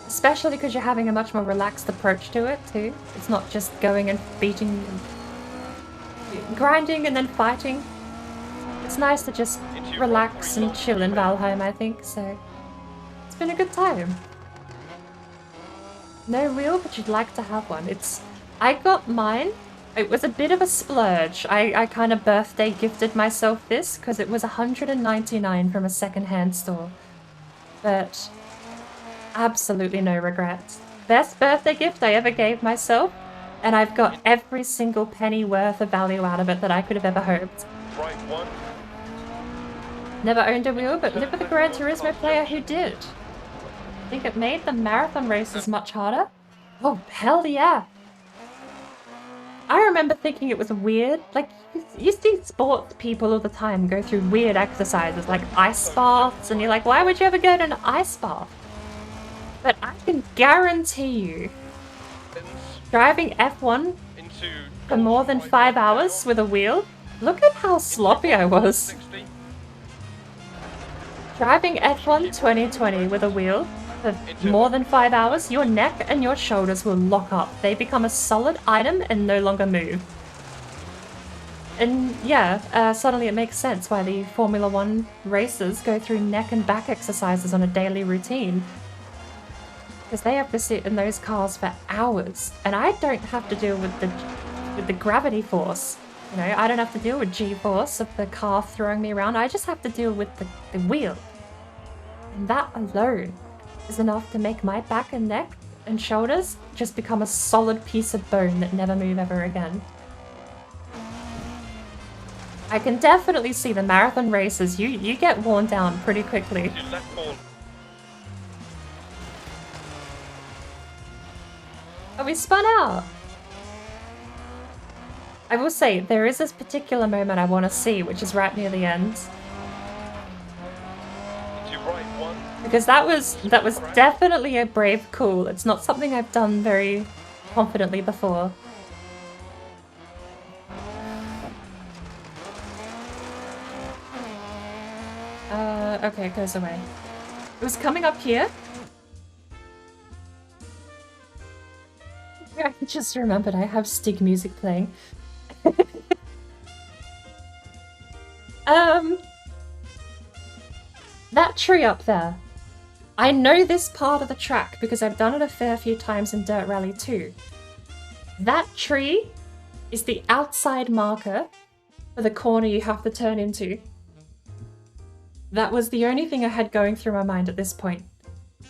especially because you're having a much more relaxed approach to it too. It's not just going and beating, and grinding and then fighting. It's nice to just relax and chill in Valheim, I think, so it's been a good time. No wheel, but you'd like to have one. I got mine. It was a bit of a splurge. I kind of birthday gifted myself this because it was $199 from a second-hand store. But absolutely no regrets. Best birthday gift I ever gave myself, and I've got every single penny worth of value out of it that I could have ever hoped. Right 1. Never owned a wheel, but lived with a Gran Turismo player who did. Think it made the marathon races much harder? Oh, hell yeah! I remember thinking it was weird. Like, you see sports people all the time go through weird exercises like ice baths, and you're like, why would you ever go to an ice bath? But I can guarantee you, driving F1 for more than 5 hours with a wheel, look at how sloppy I was. Driving F1 2020 with a wheel for more than 5 hours, your neck and your shoulders will lock up. They become a solid item and no longer move. And yeah, suddenly it makes sense why the Formula 1 racers go through neck and back exercises on a daily routine. Because they have to sit in those cars for hours, and I don't have to deal with the gravity force. You know, I don't have to deal with G-force of the car throwing me around. I just have to deal with the wheel. And that alone is enough to make my back and neck and shoulders just become a solid piece of bone that never move ever again. I can definitely see the marathon races. You get worn down pretty quickly. Oh, we spun out! I will say, there is this particular moment I want to see, which is right near the end. Because that was definitely a brave call. It's not something I've done very confidently before. Okay, it goes away. It was coming up here. I just remembered I have Stig music playing. That tree up there. I know this part of the track because I've done it a fair few times in Dirt Rally 2. That tree is the outside marker for the corner you have to turn into. That was the only thing I had going through my mind at this point,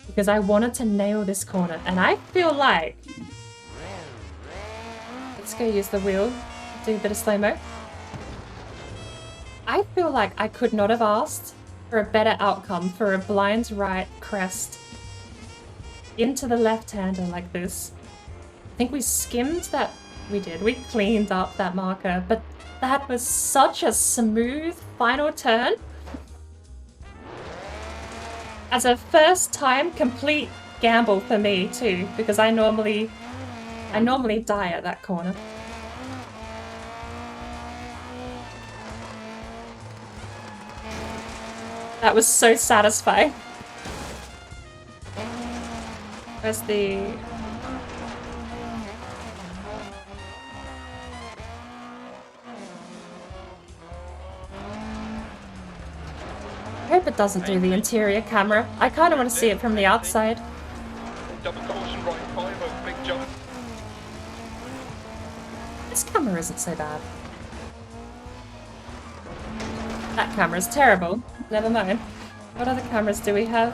because I wanted to nail this corner, and I feel like... Let's go use the wheel, do a bit of slow-mo. I feel like I could not have asked for a better outcome for a blind right crest into the left-hander like this. I think we skimmed that. We did. We cleaned up that marker, but that was such a smooth final turn. As a first time complete gamble for me too, because I normally die at that corner. That was so satisfying. Where's the... I hope it doesn't do the interior camera. I kind of want to see it from the outside. Double caution, right 5 over big jump. This camera isn't so bad. That camera's terrible. Never mind. What other cameras do we have?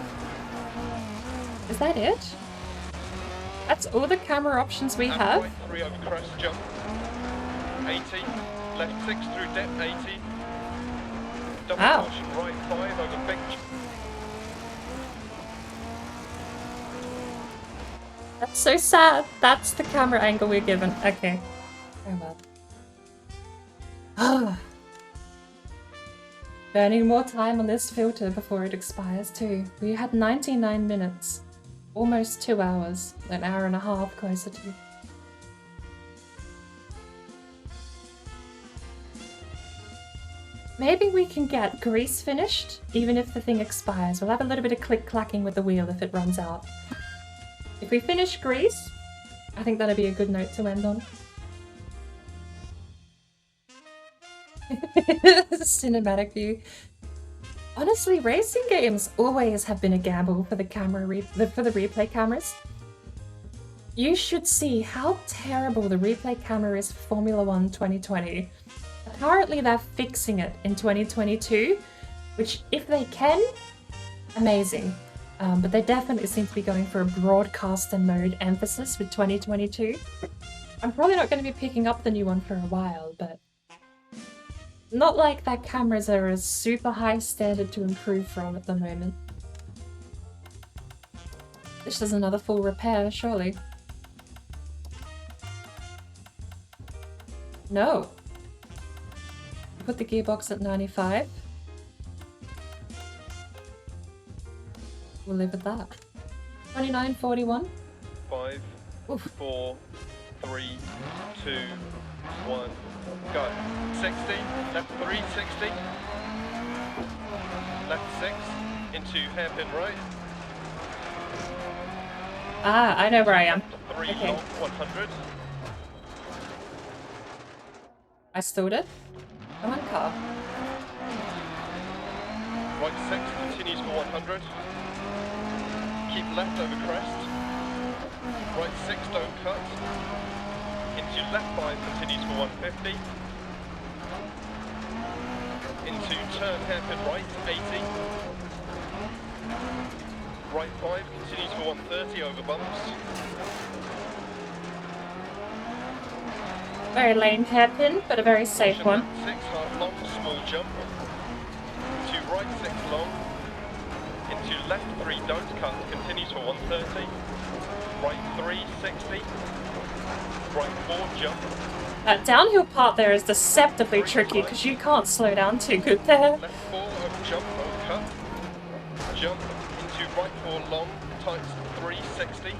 Is that it? That's all the camera options we have? Right 3 over crest jump. 80. Left 6 through depth 80. Double caution, right 5 over big jump. That's so sad. That's the camera angle we're given. Okay. Oh well. Burning more time on this filter before it expires too. We had 99 minutes. Almost 2 hours. An hour and a half closer to. Maybe we can get grease finished, even if the thing expires. We'll have a little bit of click-clacking with the wheel if it runs out. If we finish grease, I think that'll be a good note to end on. Cinematic view. Honestly, racing games always have been a gamble for the for the replay cameras. You should see how terrible the replay camera is for Formula 1 2020. Apparently they're fixing it in 2022, which if they can, amazing. But they definitely seem to be going for a broadcaster mode emphasis with 2022. I'm probably not going to be picking up the new one for a while, but not like their cameras are a super high standard to improve from at the moment. This is another full repair, surely. No. Put the gearbox at 95. We'll live with that. 29.41. 5, Oof. 4, 3, 2, 1, go. 60, left 3, 60. Left 6, into hairpin right. Ah, I know where I am. 3 Okay. long, 100. I stalled it. Come on, car. Right 6 continues for 100. Keep left over crest. Right 6 don't cut. Into left 5 continues for 150. Into turn hairpin right 80. Right 5 continues for 130 over bumps. Very lame hairpin, but a very safe one. 6 half long, small jump. To right 6 long. Into left 3 don't cut, continues for 130. Right 3, 60. Right 4 jump. That downhill part there is deceptively tricky because you can't slow down too good there. Left 4 over jump, over cut. Jump into right 4 long, tights 360.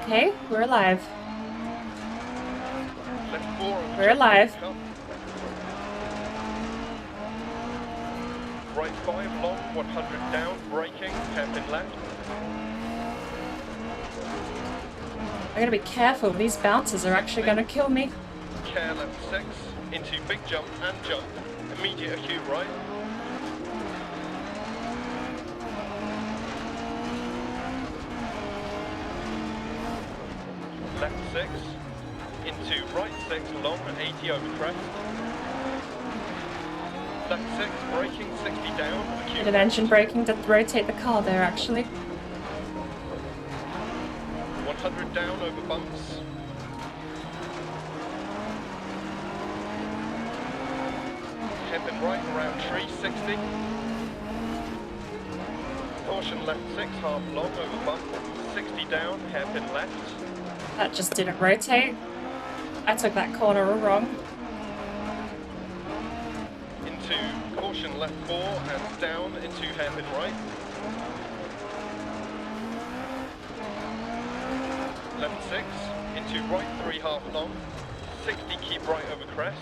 Okay, we're alive. Left 4 over We're jump, alive. cut. Right 5 long, 100 down, braking, hairpin left. I gotta be careful, these bouncers are actually gonna kill me. Care left 6, into big jump and jump. Immediate acute right. Left 6, into right 6 long, 80 over crest. Left 6, braking, 60 down, acute Bit of engine braking to rotate the car there, actually. 100 down over bumps. Hairpin right around tree, 60. Caution left 6, half long over bump, 60 down, hairpin left. That just didn't rotate. I took that corner wrong. Into caution left 4 and down into hairpin right. Left 6, into right 3 half long, 60 keep right over crest.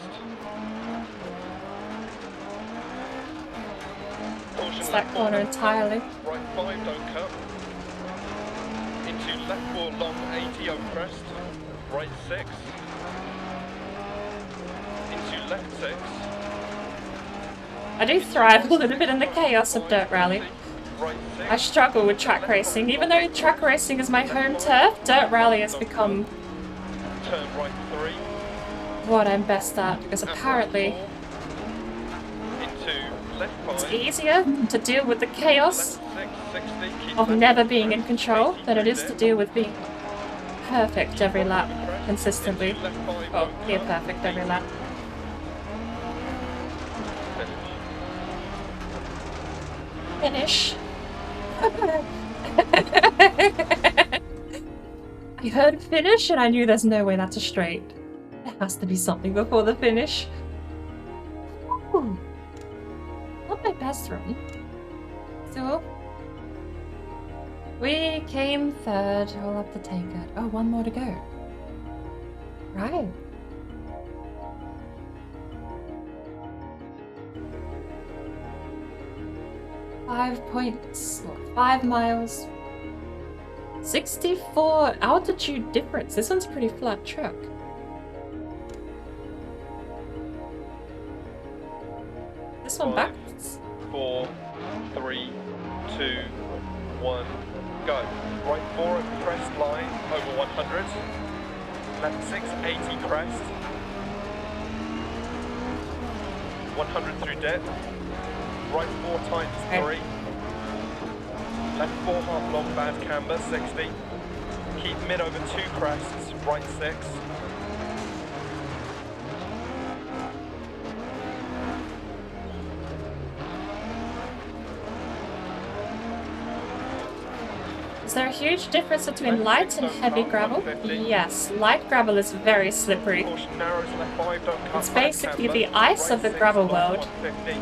Caution It's left that 4 corner don't entirely. cut, right 5 don't cut. Into left 4 long 80 over crest, right 6. Into left 6. I do thrive a little bit in the chaos of dirt rally. Right 6. I struggle with track racing. Even though track racing is my home turf, dirt rally has become Turn right 3. what I'm best at, because apparently Into left 5. it's easier to deal with the chaos Left 6, 60, keep of left never over being in crest, control 80 than it through is to dip. deal with being perfect every lap Over crest, consistently. into left 5, Oh, don't near cut, perfect every 80. lap. Finish. Finish. I heard finish and I knew there's no way that's a straight. There has to be something before the finish. Ooh. Not my best run. So we came third. We'll have to take it. Oh, one more to go. Right. £5 5 miles. 64 altitude difference. This one's a pretty flat track. This one 5, backwards. 4, 3, 2, 1, go. Right 4 at crest line over 100. Left 6, 80 crest. 100 through dip. Right 4 times 3. Left 4 half long bad camber, 60. Keep mid over 2 crests, right 6. Is there a huge difference between light and heavy gravel? Yes, light gravel is very slippery. Caution narrows, left 5 don't cut. It's bad basically camber, the ice right of the 6, gravel long, world. 150.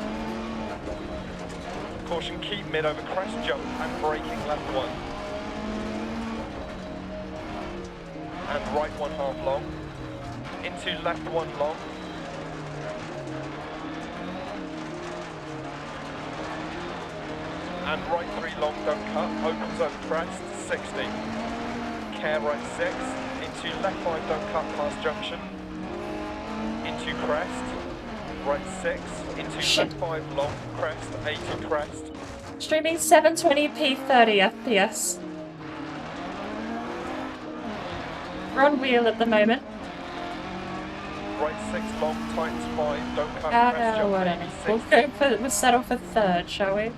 Caution keep mid over crest jump and braking left 1. And right 1 half long. Into left 1 long. And right 3 long don't cut, opens over crest, 60. Care right 6, into left 5 don't cut past junction. Into crest, right 6, into Shit. left 5 long, crest, 80 crest. Streaming 720p 30 FPS. We're on wheel at the moment. Right 6 long, tightens 5, don't cut Oh, crest jump, whatever. maybe 6. We'll settle for third, shall we?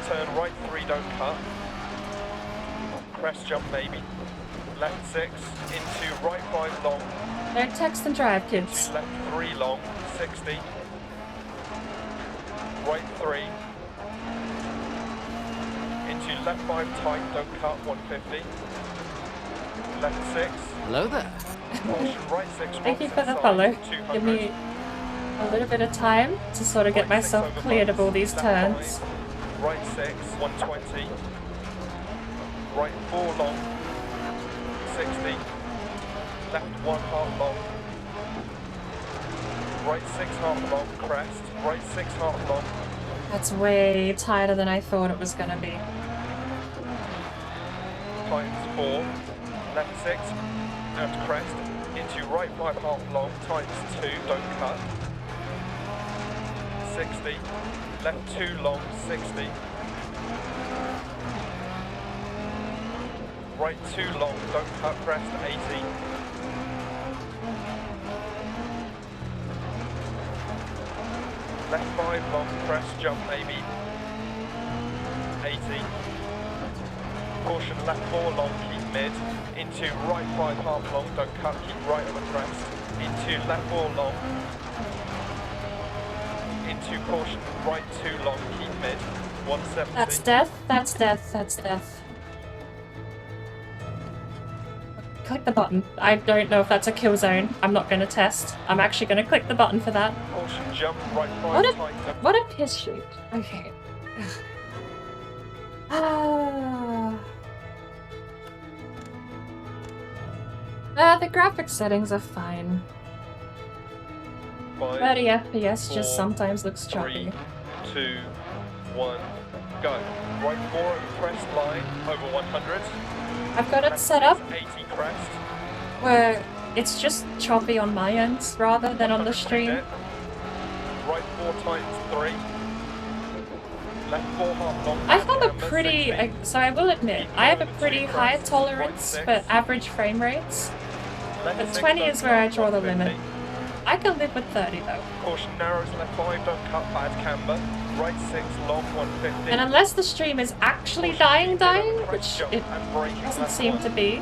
Turn right 3 don't cut. Crest jump maybe. Left 6, into right 5 long, Don't text and drive, kids. to left 3 long, 60. Right 3. Into left 5 tight, don't cut, 150. Left 6. Hello there. Caution, right 6. Thank you rocks for the inside, follow. 200. Give me a little bit of time to sort of get Right 6 myself over cleared of all bumps, these left turns. 5, right 6, 120. Right 4 long, 60. Left 1 half long. Right 6 half long, crest. Right 6 half long. That's way tighter than I thought it was gonna be. tightens 4, left 6, and crest, into right 5 half long, tightens 2, don't cut, 60, left 2 long, 60, right 2 long, don't cut, crest, 80, left 5 long, crest, jump maybe, 80, caution left 4 long, keep mid, into right 5 half long, don't cut, keep right over crest, into left 4 long, into caution right 2 long, keep mid, 170. That's death, that's death, that's death. Click the button. I don't know if that's a kill zone. I'm not going to test. I'm actually going to click the button for that. Caution jump right 5 What a, tight, what a piss shoot. Okay. The graphics settings are fine. 5, 30 FPS 4, just sometimes looks choppy. 3, 2, 1, go. Right 4 over crest line, over 100. I've got it Left set up 6, 80 crest. where it's just choppy on my end rather than on the 100 stream. net. Right 4 tightens 3. Left 4 half long. I have a camber, pretty, 60. so I will admit, I have a pretty high crest, tolerance right for 6. average frame rates. Left But 6, 20 don't is where I cut, draw the 150. limit. I can live with 30 though. Caution narrows left 5, don't cut, bad camber. Right 6, long 150. And unless the stream is actually dying, which it doesn't seem to be.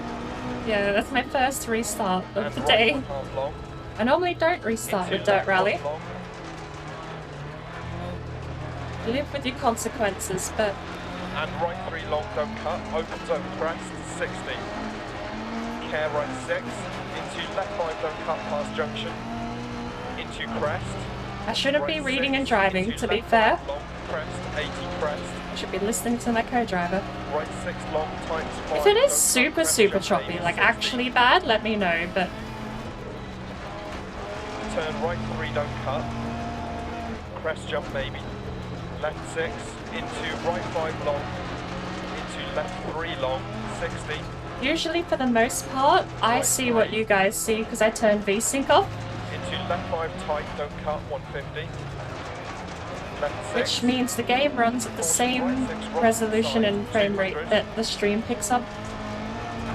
Yeah, that's my first restart of the day. I normally don't restart with Dirt Rally. Live with your consequences, but And right 3 long, don't cut, opens over crest, 60. Care right 6, into left 5, don't cut past junction. Into crest. I shouldn't be right reading 6, and driving, into to be left fair. 5, long, crest, 80 crest. I should be listening to my co-driver. Right 6 long, times 5. If it is don't cut, super crest, jump choppy, 80, like 60. actually bad, let me know, but Turn right 3, don't cut. Crest jump maybe. Left 6, into right 5 long. Into left 3 long, 60. usually for the most part, I see what you guys see because I turn VSync off, Into left 5 tight, don't cut, 150. Left 6. which means the game runs at the same resolution and frame rate that the stream picks up,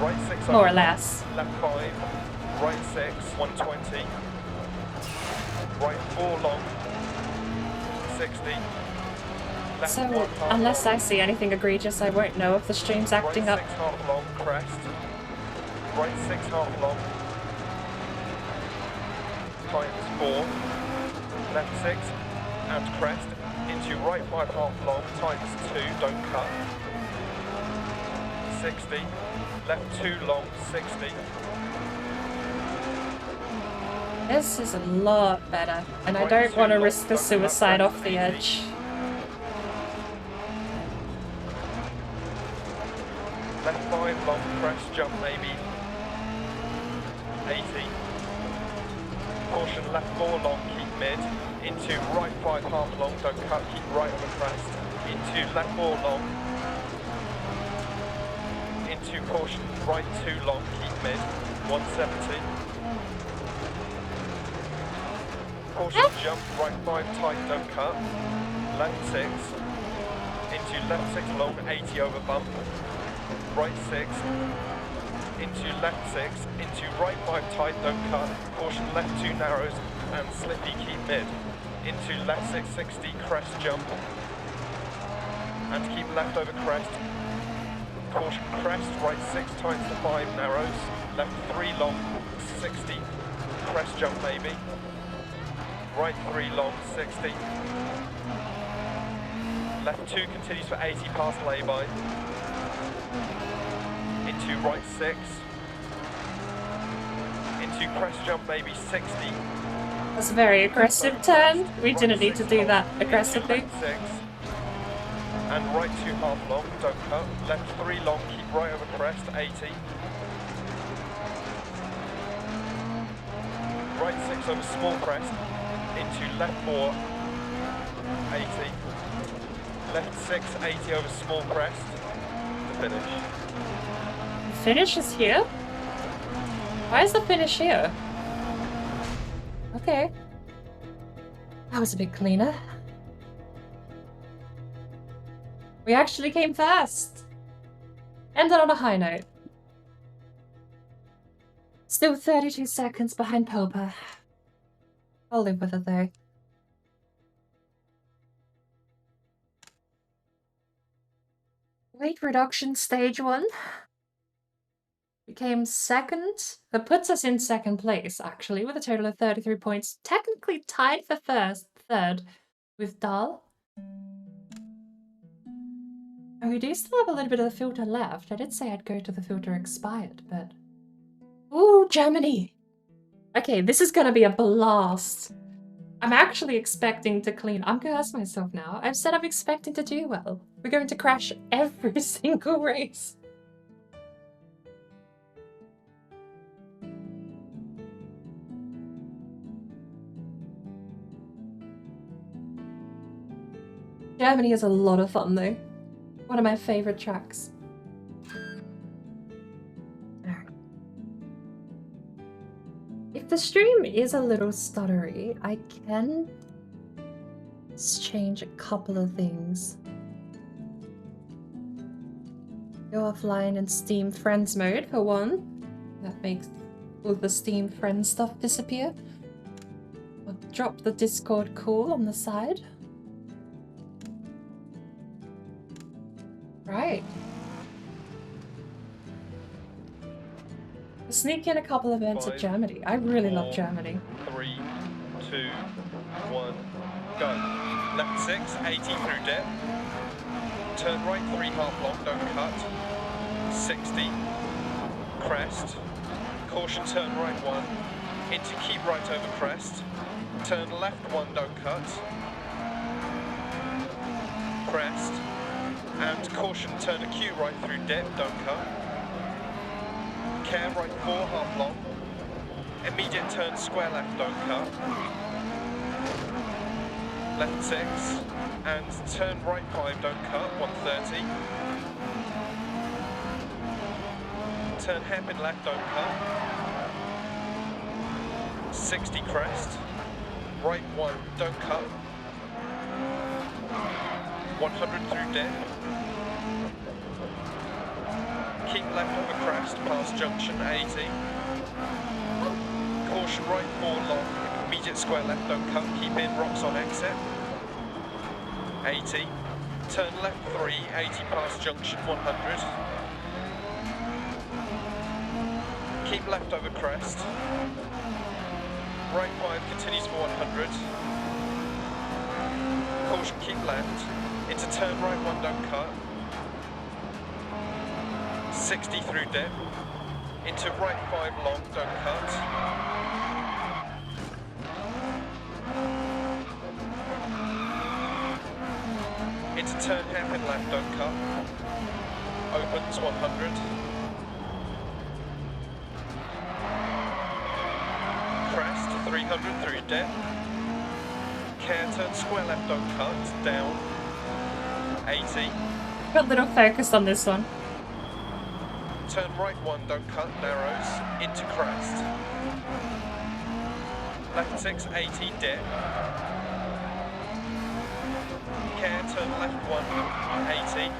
Right 6 more or over, less. Left 5. Right 6, 120. Right 4 long, 60. Left So, 1 half unless long. I see anything egregious, I won't know if the stream's acting Right up. 6 half long, crest. Right 6 half long. Times 4. Left 6 and crest. Into right 5 half long, times 2, don't cut. 60. Left 2 long, 60. This is a lot better, and I Right don't 2 want to long, risk the don't cut, suicide crest, off the 80. edge. Left 5 long, crest, jump maybe. 80. Caution left 4 long, keep mid. Into right 5 half long, don't cut, keep right on the crest. Into left 4 long. Into caution right 2 long, keep mid. 170. Caution jump right 5 tight, don't cut. Left 6. Into left 6 long, 80 over bump. Right 6. Into left 6. Into right 5 tight, don't cut. Caution left 2 narrows and slippy, keep mid. Into left 6, 60, crest jump. And keep left over crest. Caution crest, right 6 times the 5 narrows. Left 3 long, 60. Crest jump maybe. Right 3 long, 60. Left 2 continues for 80 past lay-by. Into right 6. Into crest jump maybe 60. That's a very aggressive turn. We didn't need to do that aggressively. Into left 6. And right 2 half long, don't cut. Left 3 long, keep right over crest, 80. Right 6 over small crest. Into left 4, 80. Left 6, 80 over small crest to finish. finish is here? Why is the finish here? Okay. That was a bit cleaner. We actually came first! Ended on a high note. Still 32 seconds behind Popa. I'll live with it though. Weight reduction stage 1. Became second. That puts us in second place, actually, with a total of 33 points. Technically tied for third with Dal. And we do still have a little bit of the filter left. I did say I'd go to the filter expired, but... Ooh, Germany! Okay, this is gonna be a blast. I'm actually expecting to clean. I'm gonna ask myself now. I've said I'm expecting to do well. We're going to crash every single race. Germany is a lot of fun though. One of my favorite tracks. If the stream is a little stuttery, I can change a couple of things. Go offline in Steam Friends mode for one. That makes all the Steam Friends stuff disappear. I'll drop the Discord call on the side. Right. Sneak in a couple of events at Germany. I really love Germany. 3, 2, 1, go. Left 6, 80 through dip. Turn right 3 half long, don't cut. 60. Crest. Caution, turn right 1. Into keep right over crest. Turn left 1, don't cut. Crest. And caution, turn a Q right through dip, don't cut. Care right 4 half long. Immediate turn square left, don't cut. Left 6. And turn right 5, don't cut, 130. Turn hairpin left, don't cut. 60 crest. Right 1, don't cut. 100 through dip. Keep left over crest, past junction 80. Caution right 4 long, immediate square left, don't cut, keep in, rocks on exit. 80. Turn left 3, 80 past junction 100. Keep left over crest. Right 5 continues for 100. Caution, keep left. Into turn right 1, don't cut. 60 through dip. Into right 5 long, don't cut. Into turn hairpin left, don't cut. Opens 100. Crest 300 through dip. Care, turn square left, don't cut. Down 80. Got a little focused on this one. Turn right 1, don't cut, narrows, into crest. Left 6, 80, dip. Care, turn left 1, 80.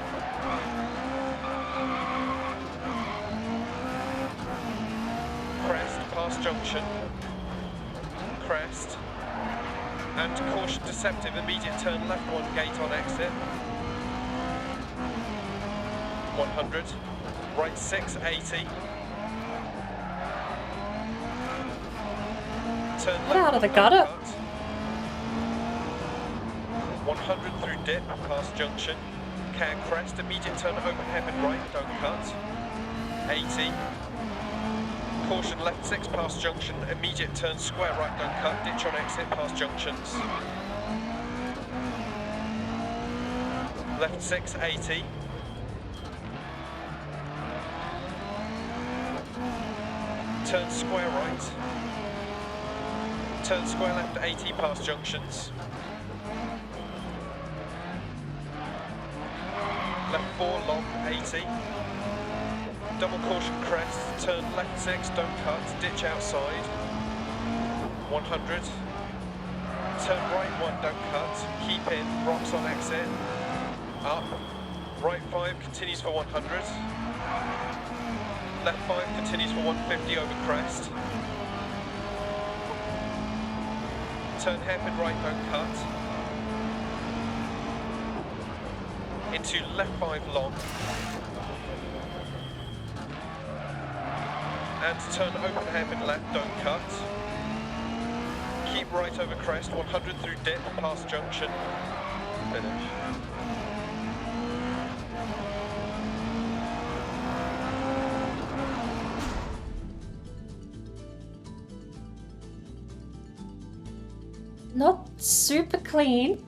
Crest, past junction. Crest. And caution deceptive, immediate turn left 1, gate on exit. 100. Right 6, 80. Turn left. Get out of the gutter. 100 through dip, past junction. Care crest, immediate turn over hairpin right, don't cut. 80. Caution left 6 past junction, immediate turn square right, don't cut. Ditch on exit, past junctions. Left 6, 80. Turn square right. Turn square left 80 past junctions. Left 4 long 80. Double caution crest, turn left 6, don't cut, ditch outside. 100. Turn right 1, don't cut, keep in, rocks on exit. Up. Right 5 continues for 100. Left 5 continues for 150 over crest. Turn hairpin right, don't cut. Into left 5 long. And turn open hairpin left, don't cut. Keep right over crest, 100 through dip, past junction. Finish. Not super clean,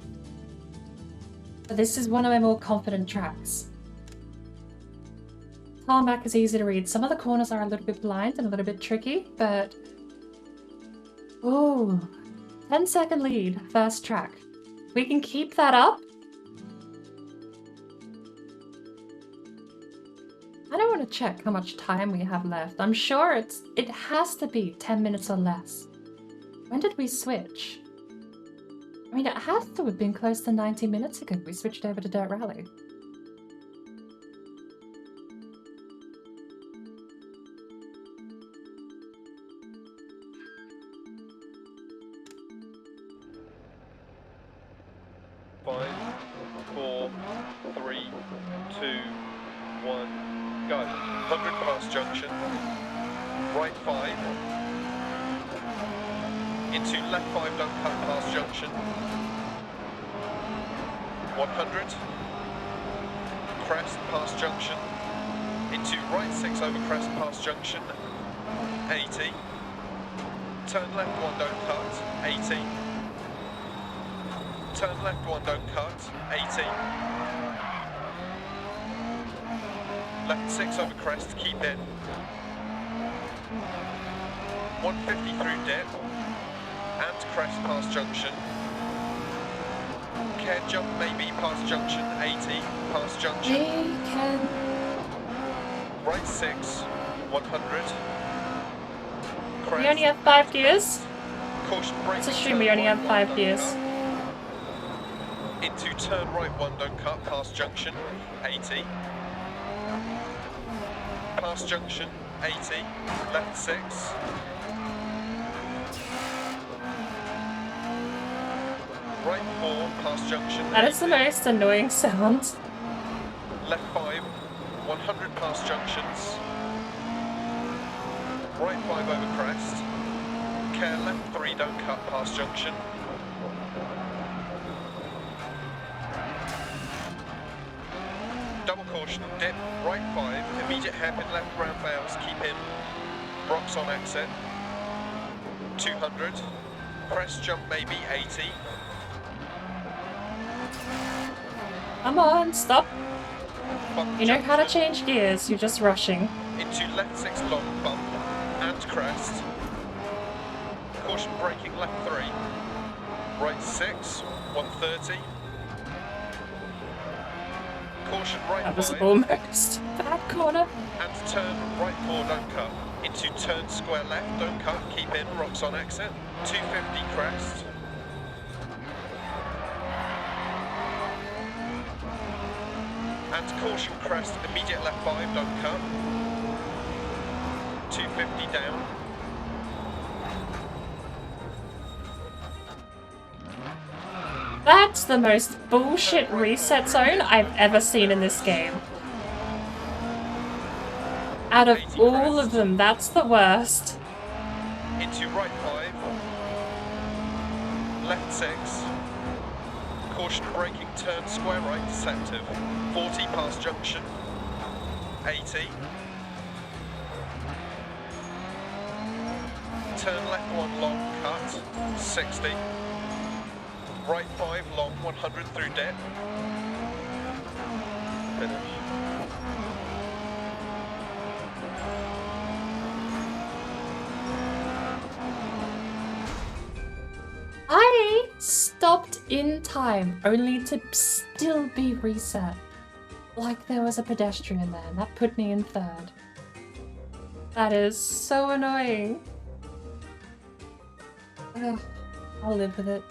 but this is one of my more confident tracks. Tarmac is easy to read. Some of the corners are a little bit blind and a little bit tricky, but... Ooh, 10-second lead, first track. We can keep that up. I don't want to check how much time we have left. I'm sure it has to be 10 minutes or less. When did we switch? I mean, it has to have been close to 90 minutes ago. We switched over to Dirt Rally. Five, 4, 3, 2, 1, go. 100 past junction. Right 5. Into left 5, don't cut past junction. 100. Crest past junction. Into right 6 over crest past junction. 80. Turn left 1, don't cut. 80. Turn left 1, don't cut. 80. Left 6 over crest, keep in. 150 through dip. And crest past junction. Care jump maybe past junction. 80 past junction. We can... Right 6, 100. Crest. We only have 5 gears. Caution braking. Let's assume we only have 5 gears. Into turn right 1, don't cut, past junction, 80. Past junction, 80. Left 6. Right 4, past junction, That is the 80. most annoying sound. Left 5, 100 past junctions. Right 5 over crest. Care left 3, don't cut, past junction. Double caution, dip, right 5, immediate hairpin left round bales, keep in. Rocks on exit. 200. Crest jump maybe, 80. Come on, stop. Bump You know how to junction. change gears, you're just rushing. Into left 6 long bump and crest. Caution braking left 3. Right 6, 130. Caution right That was 5. almost that corner. And turn right 4, don't cut. Into turn square left, don't cut, keep in, rocks on exit. 250 crest. And caution crest, immediate left 5, don't cut. 250 down. That's the most bullshit reset zone I've ever seen in this game. Out of all of them, that's the worst. Into right 5. Left 6. Caution braking, turn square right, deceptive. 40 past junction. 80. Turn left 1 long, cut. 60. Right 5 long, 100 through dip. Finish. I stopped in time, only to still be reset. Like there was a pedestrian there, and that put me in third. That is so annoying. Ugh, I'll live with it.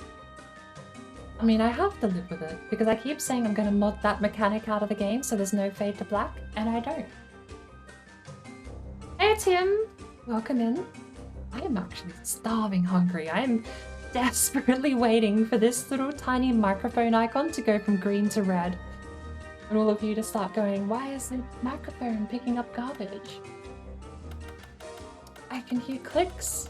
I mean, I have to live with it because I keep saying I'm gonna mod that mechanic out of the game so there's no fade to black, and I don't. Hey Tim! Welcome in. I am actually starving hungry. I am desperately waiting for this little tiny microphone icon to go from green to red. And all of you to start going, why is the microphone picking up garbage? I can hear clicks.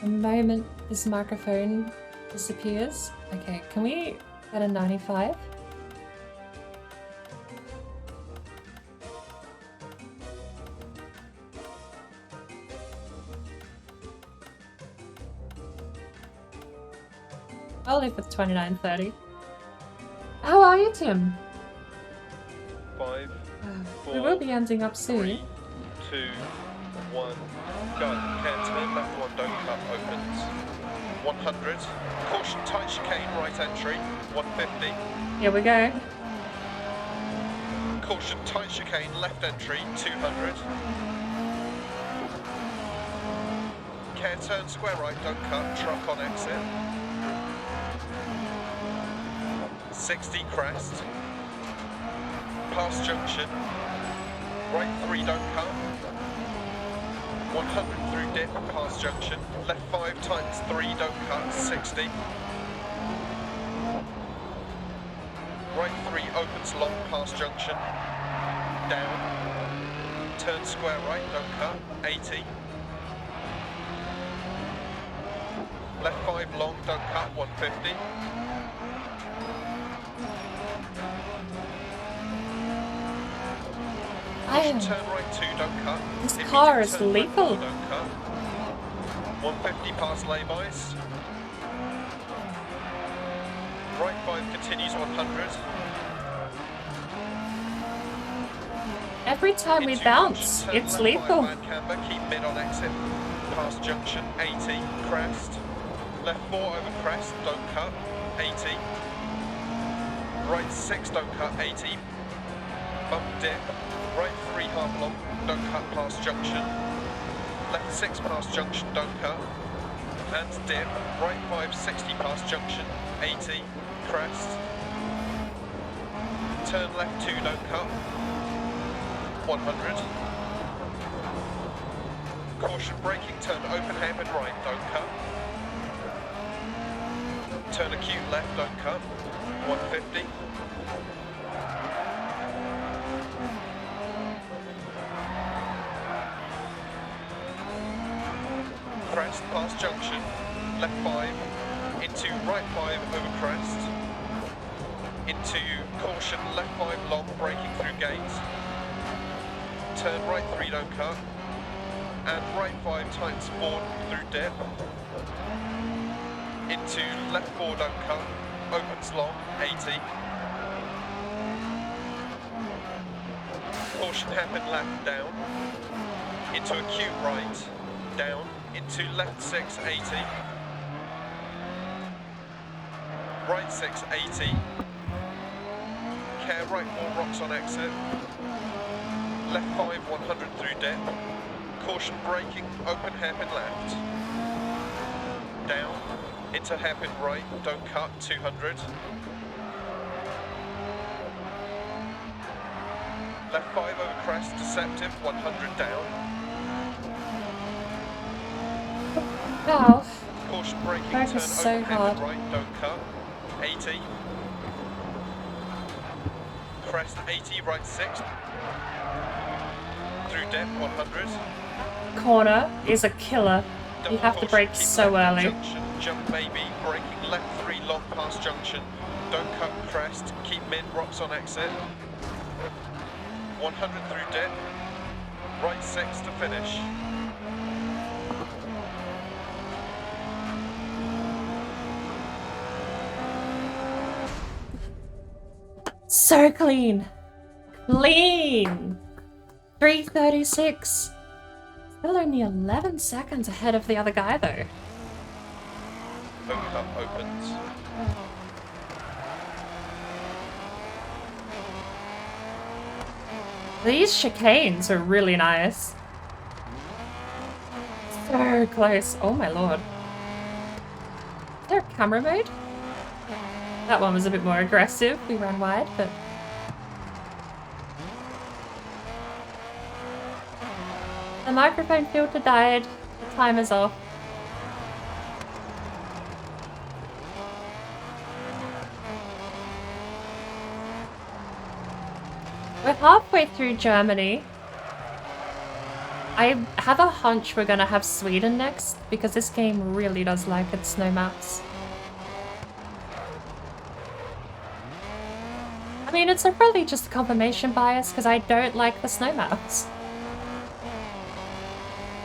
The moment this microphone disappears. Okay, can we get a 95? I'll live with 29.30. How are you, Tim? 5, We will be ending up soon. 3, 2, 1, go. Care turn left one, don't cut, opens. 100. Caution, tight chicane, right entry. 150. Here we go. Caution, tight chicane, left entry. 200. Care turn square right, don't cut, truck on exit. 60 crest. Past junction. Right 3, don't cut. 100 through dip, past junction. Left 5 times 3, don't cut, 60. Right 3 opens long, past junction. Down. Turn square right, don't cut, 80. Left 5 long, don't cut, 150. Turn right 2, don't cut. This car is lethal. Right 4, don't cut. 150 past laybys. Right 5 continues 100. Every time we bounce, it's lethal. Camber, keep mid on exit. Past junction, 80, crest. Left 4 over crest, don't cut, 80. Right 6, don't cut, 80. Bump dip. Right 3 half long, don't cut past junction. Left 6 past junction, don't cut. And dip. Right 5, 60 past junction, 80, crest. Turn left 2, don't cut. 100. Caution braking, turn open hairpin right, don't cut. Turn acute left, don't cut. 150. Crest past junction, left 5, into right 5 over crest, into caution, left 5 long, braking through gate, turn right 3, don't cut, and right 5 times 4 through dip, into left 4, don't cut, opens long, 80, caution hairpin left down, into acute right, down, into left 6, 80, right 6, 80, care right 4 rocks on exit, left 5, 100 through dip, caution braking, open hairpin left, down, into hairpin right, don't cut, 200, left 5 over crest, deceptive, 100 down, Wow. caution braking, That turn is so open hard. hairpin right, don't cut, 80, crest 80, right 6, through dip 100, Corner is a killer. You have to caution, brake keep so left early. junction, jump maybe, braking left 3 long past junction, don't cut crest, keep mid, rocks on exit, 100 through dip, right 6 to finish. So clean. Clean. 336. Still only 11 seconds ahead of the other guy though. Open up, opens. These chicanes are really nice. So close. Oh my lord. Is there a camera mode? That one was a bit more aggressive. We ran wide, but... The microphone filter died. The timer's off. We're halfway through Germany. I have a hunch we're gonna have Sweden next, because this game really does like its snow maps. I mean, it's probably just a confirmation bias, because I don't like the snow maps.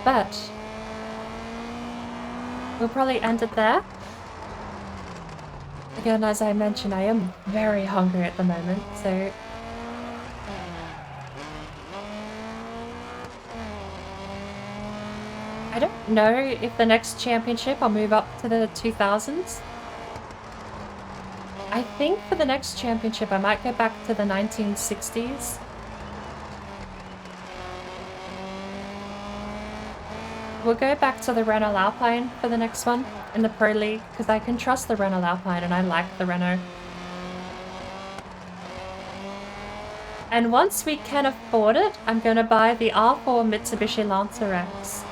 But we'll probably end it there. Again, as I mentioned, I am very hungry at the moment, so... I don't know if the next championship I'll move up to the 2000s. I think for the next championship I might go back to the 1960s. We'll go back to the Renault Alpine for the next one in the Pro League, because I can trust the Renault Alpine and I like the Renault. And once we can afford it, I'm going to buy the R4 Mitsubishi Lancer X.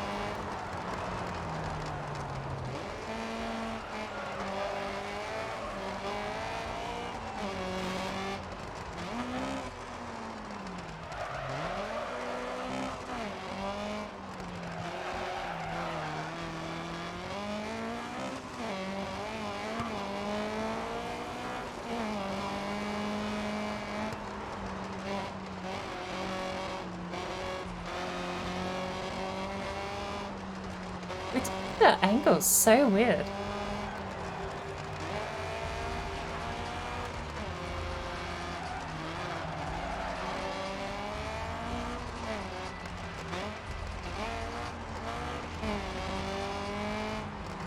The angle's so weird.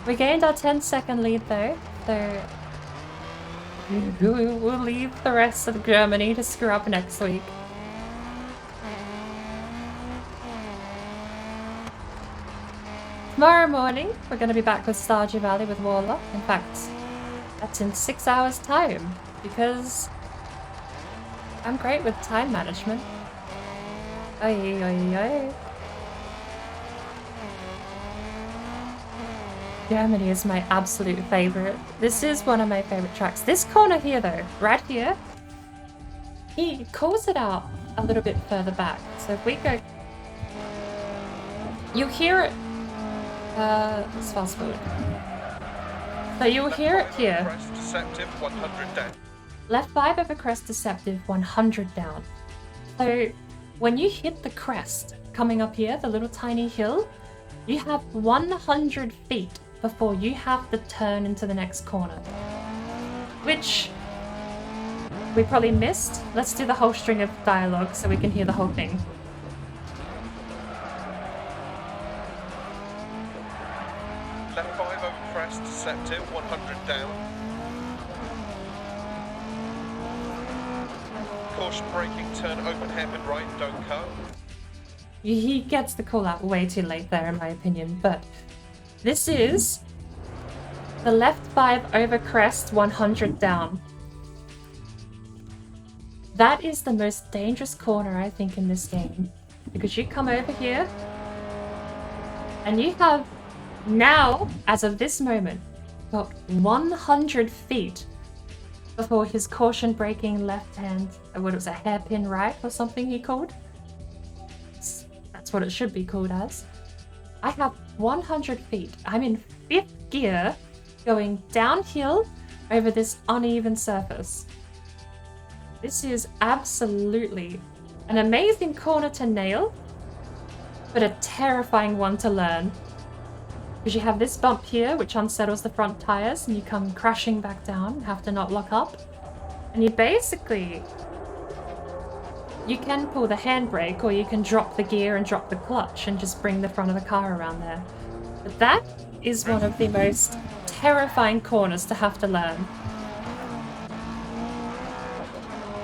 We gained our 10-second lead though, so we'll leave the rest of Germany to screw up next week. Tomorrow morning, we're going to be back with Stardew Valley with Warlock. In fact, that's in 6 hours' time, because I'm great with time management. Oy, oy, oy. Germany is my absolute favourite. This is one of my favourite tracks. This corner here though, right here, he calls it out a little bit further back. So if we go... You'll hear it... let's fast forward. So you'll hear it here. Crest deceptive, 100 down. Left 5 over crest deceptive, 100 down. So when you hit the crest, coming up here, the little tiny hill, you have 100 feet before you have to turn into the next corner. Which we probably missed. Let's do the whole string of dialogue so we can hear the whole thing. Left 5 over crest deceptive, 100 down. Caution braking, turn open hairpin right, don't cut. He gets the call out way too late there in my opinion, but this is the left 5 over crest, 100 down. That is the most dangerous corner I think in this game, because you come over here and you have now, as of this moment, got 100 feet before his caution braking left hand, what it was, a hairpin right or something he called. That's what it should be called as. I have 100 feet. I'm in 5th gear going downhill over this uneven surface. This is absolutely an amazing corner to nail, but a terrifying one to learn. Because you have this bump here, which unsettles the front tires, and you come crashing back down, have to not lock up. And you basically... You can pull the handbrake, or you can drop the gear and drop the clutch and just bring the front of the car around there. But that is one of the most terrifying corners to have to learn.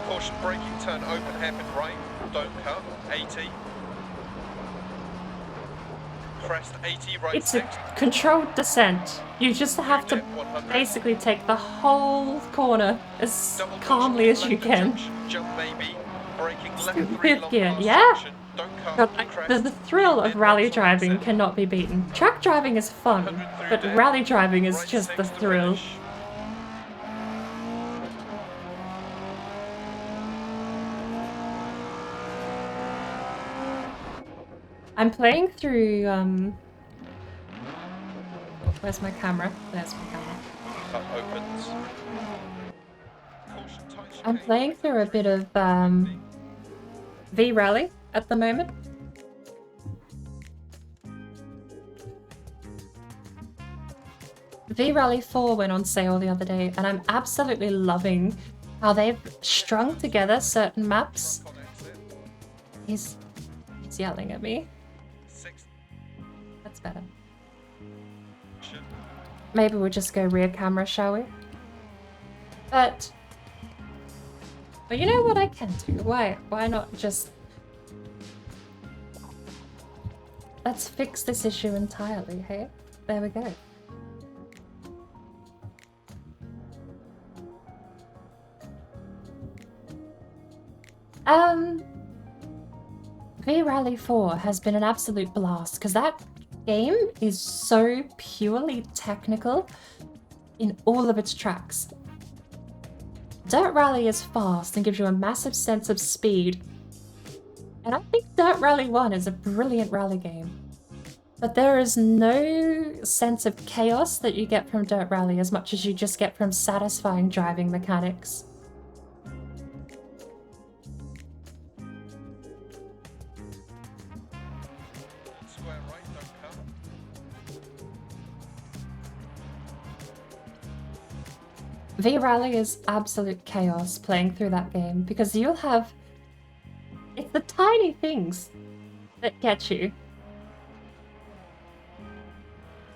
Caution braking, turn open hairpin right. don't cut, 80. Crest 80, right It's a 6. controlled descent. You just have to Dip 100. basically take the whole corner as Double caution, calmly as you left at can. junction, jump maybe. Braking left 3 Fifth long gear, past yeah. junction. Don't cut, God, crest. the thrill of Mid rally right driving exit. cannot be beaten. Track driving is fun, 100 through but dip. rally driving is Right just 6 the to thrill. finish. I'm playing through, where's my camera? There's my camera. Opens. Caution, tight I'm chicane, playing right through a bit of, V-Rally at the moment. V-Rally 4 went on sale the other day, and I'm absolutely loving how they've strung together certain maps. front on exit. He's yelling at me. 6 That's better. junction. Maybe we'll just go rear camera, shall we? But you know what I can do? Why not just... Let's fix this issue entirely, hey? There we go. V-Rally 4 has been an absolute blast, because that game is so purely technical in all of its tracks. Dirt Rally is fast and gives you a massive sense of speed. And I think Dirt Rally 1 is a brilliant rally game. But there is no sense of chaos that you get from Dirt Rally as much as you just get from satisfying driving mechanics. Square right, don't cut. V-Rally is absolute chaos playing through that game because you'll have... It's the tiny things that get you.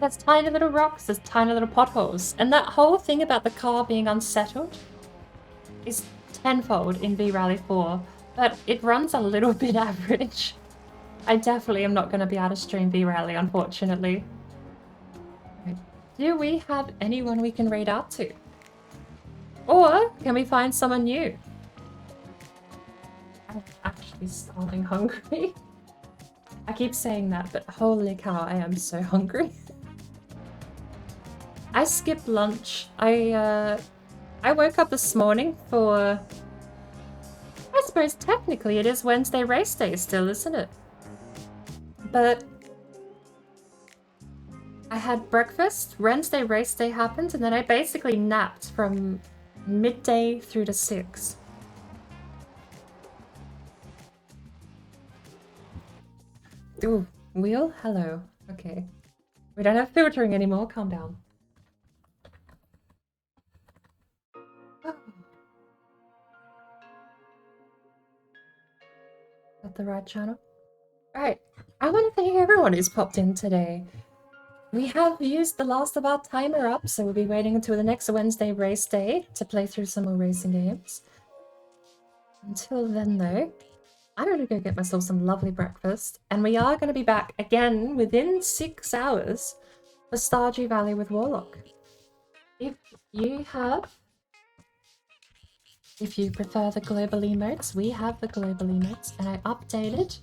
There's tiny little rocks, there's tiny little potholes, and that whole thing about the car being unsettled is tenfold in V-Rally 4, but it runs a little bit average. I definitely am not going to be able to stream V-Rally, unfortunately. Do we have anyone we can raid out to? Or can we find someone new? I'm actually starting hungry. I keep saying that, but holy cow, I am so hungry. I skipped lunch. I woke up this morning for... I suppose technically it is Wednesday race day still, isn't it? But I had breakfast, Wednesday race day happened, and then I basically napped from midday through to 6. Ooh, wheel? Hello. Okay. We don't have filtering anymore, calm down. Oh. Got the right channel? Alright, I want to thank everyone who's popped in today. We have used the last of our timer up, so we'll be waiting until the next Wednesday race day to play through some more racing games. Until then, though, I'm going to go get myself some lovely breakfast, and we are going to be back again within 6 hours for Stardew Valley with Warlock. If you prefer the global emotes, we have the global emotes, and I updated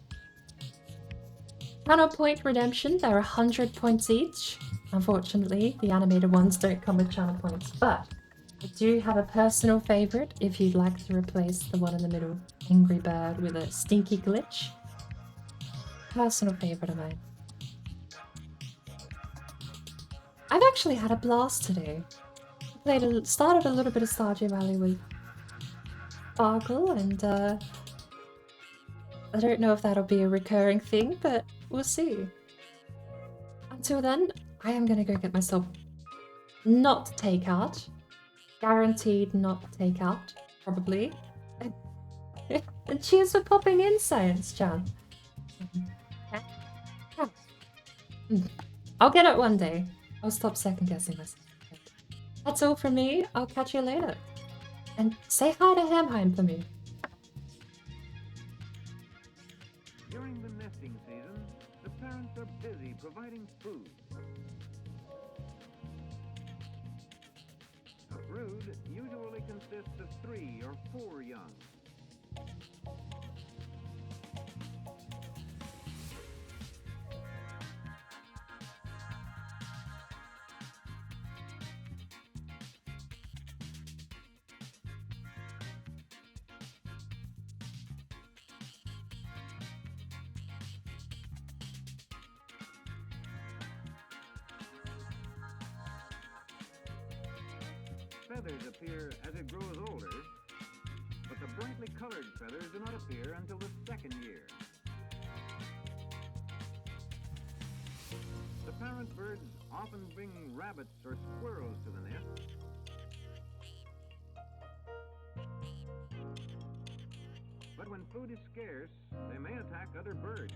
channel point redemption. They're 100 points each. Unfortunately, the animated ones don't come with channel points, but I do have a personal favorite if you'd like to replace the one in the middle, Angry Bird, with a stinky glitch. Personal favorite of mine. I've actually had a blast today. Started a little bit of Stardew Valley with Sparkle, and I don't know if that'll be a recurring thing, but we'll see. Until then, I am gonna go get myself not takeout. Guaranteed not takeout, probably. And cheers for popping in, Science Chan. I'll get it one day. I'll stop second guessing myself. That's all from me. I'll catch you later. And say hi to Hamheim for me. providing food. A brood usually consists of 3 or 4 young. Feathers appear as it grows older, but the brightly colored feathers do not appear until the 2nd year. The parent birds often bring rabbits or squirrels to the nest. But when food is scarce, they may attack other birds.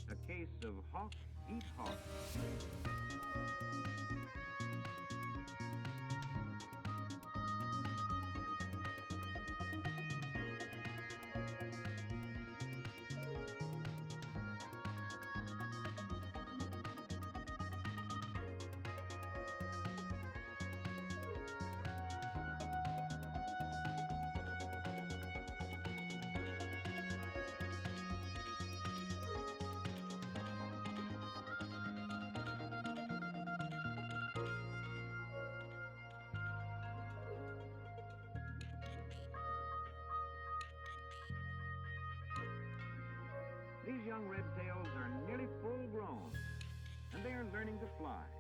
A case of hawk eat hawk. These young red tails are nearly full grown, and they are learning to fly.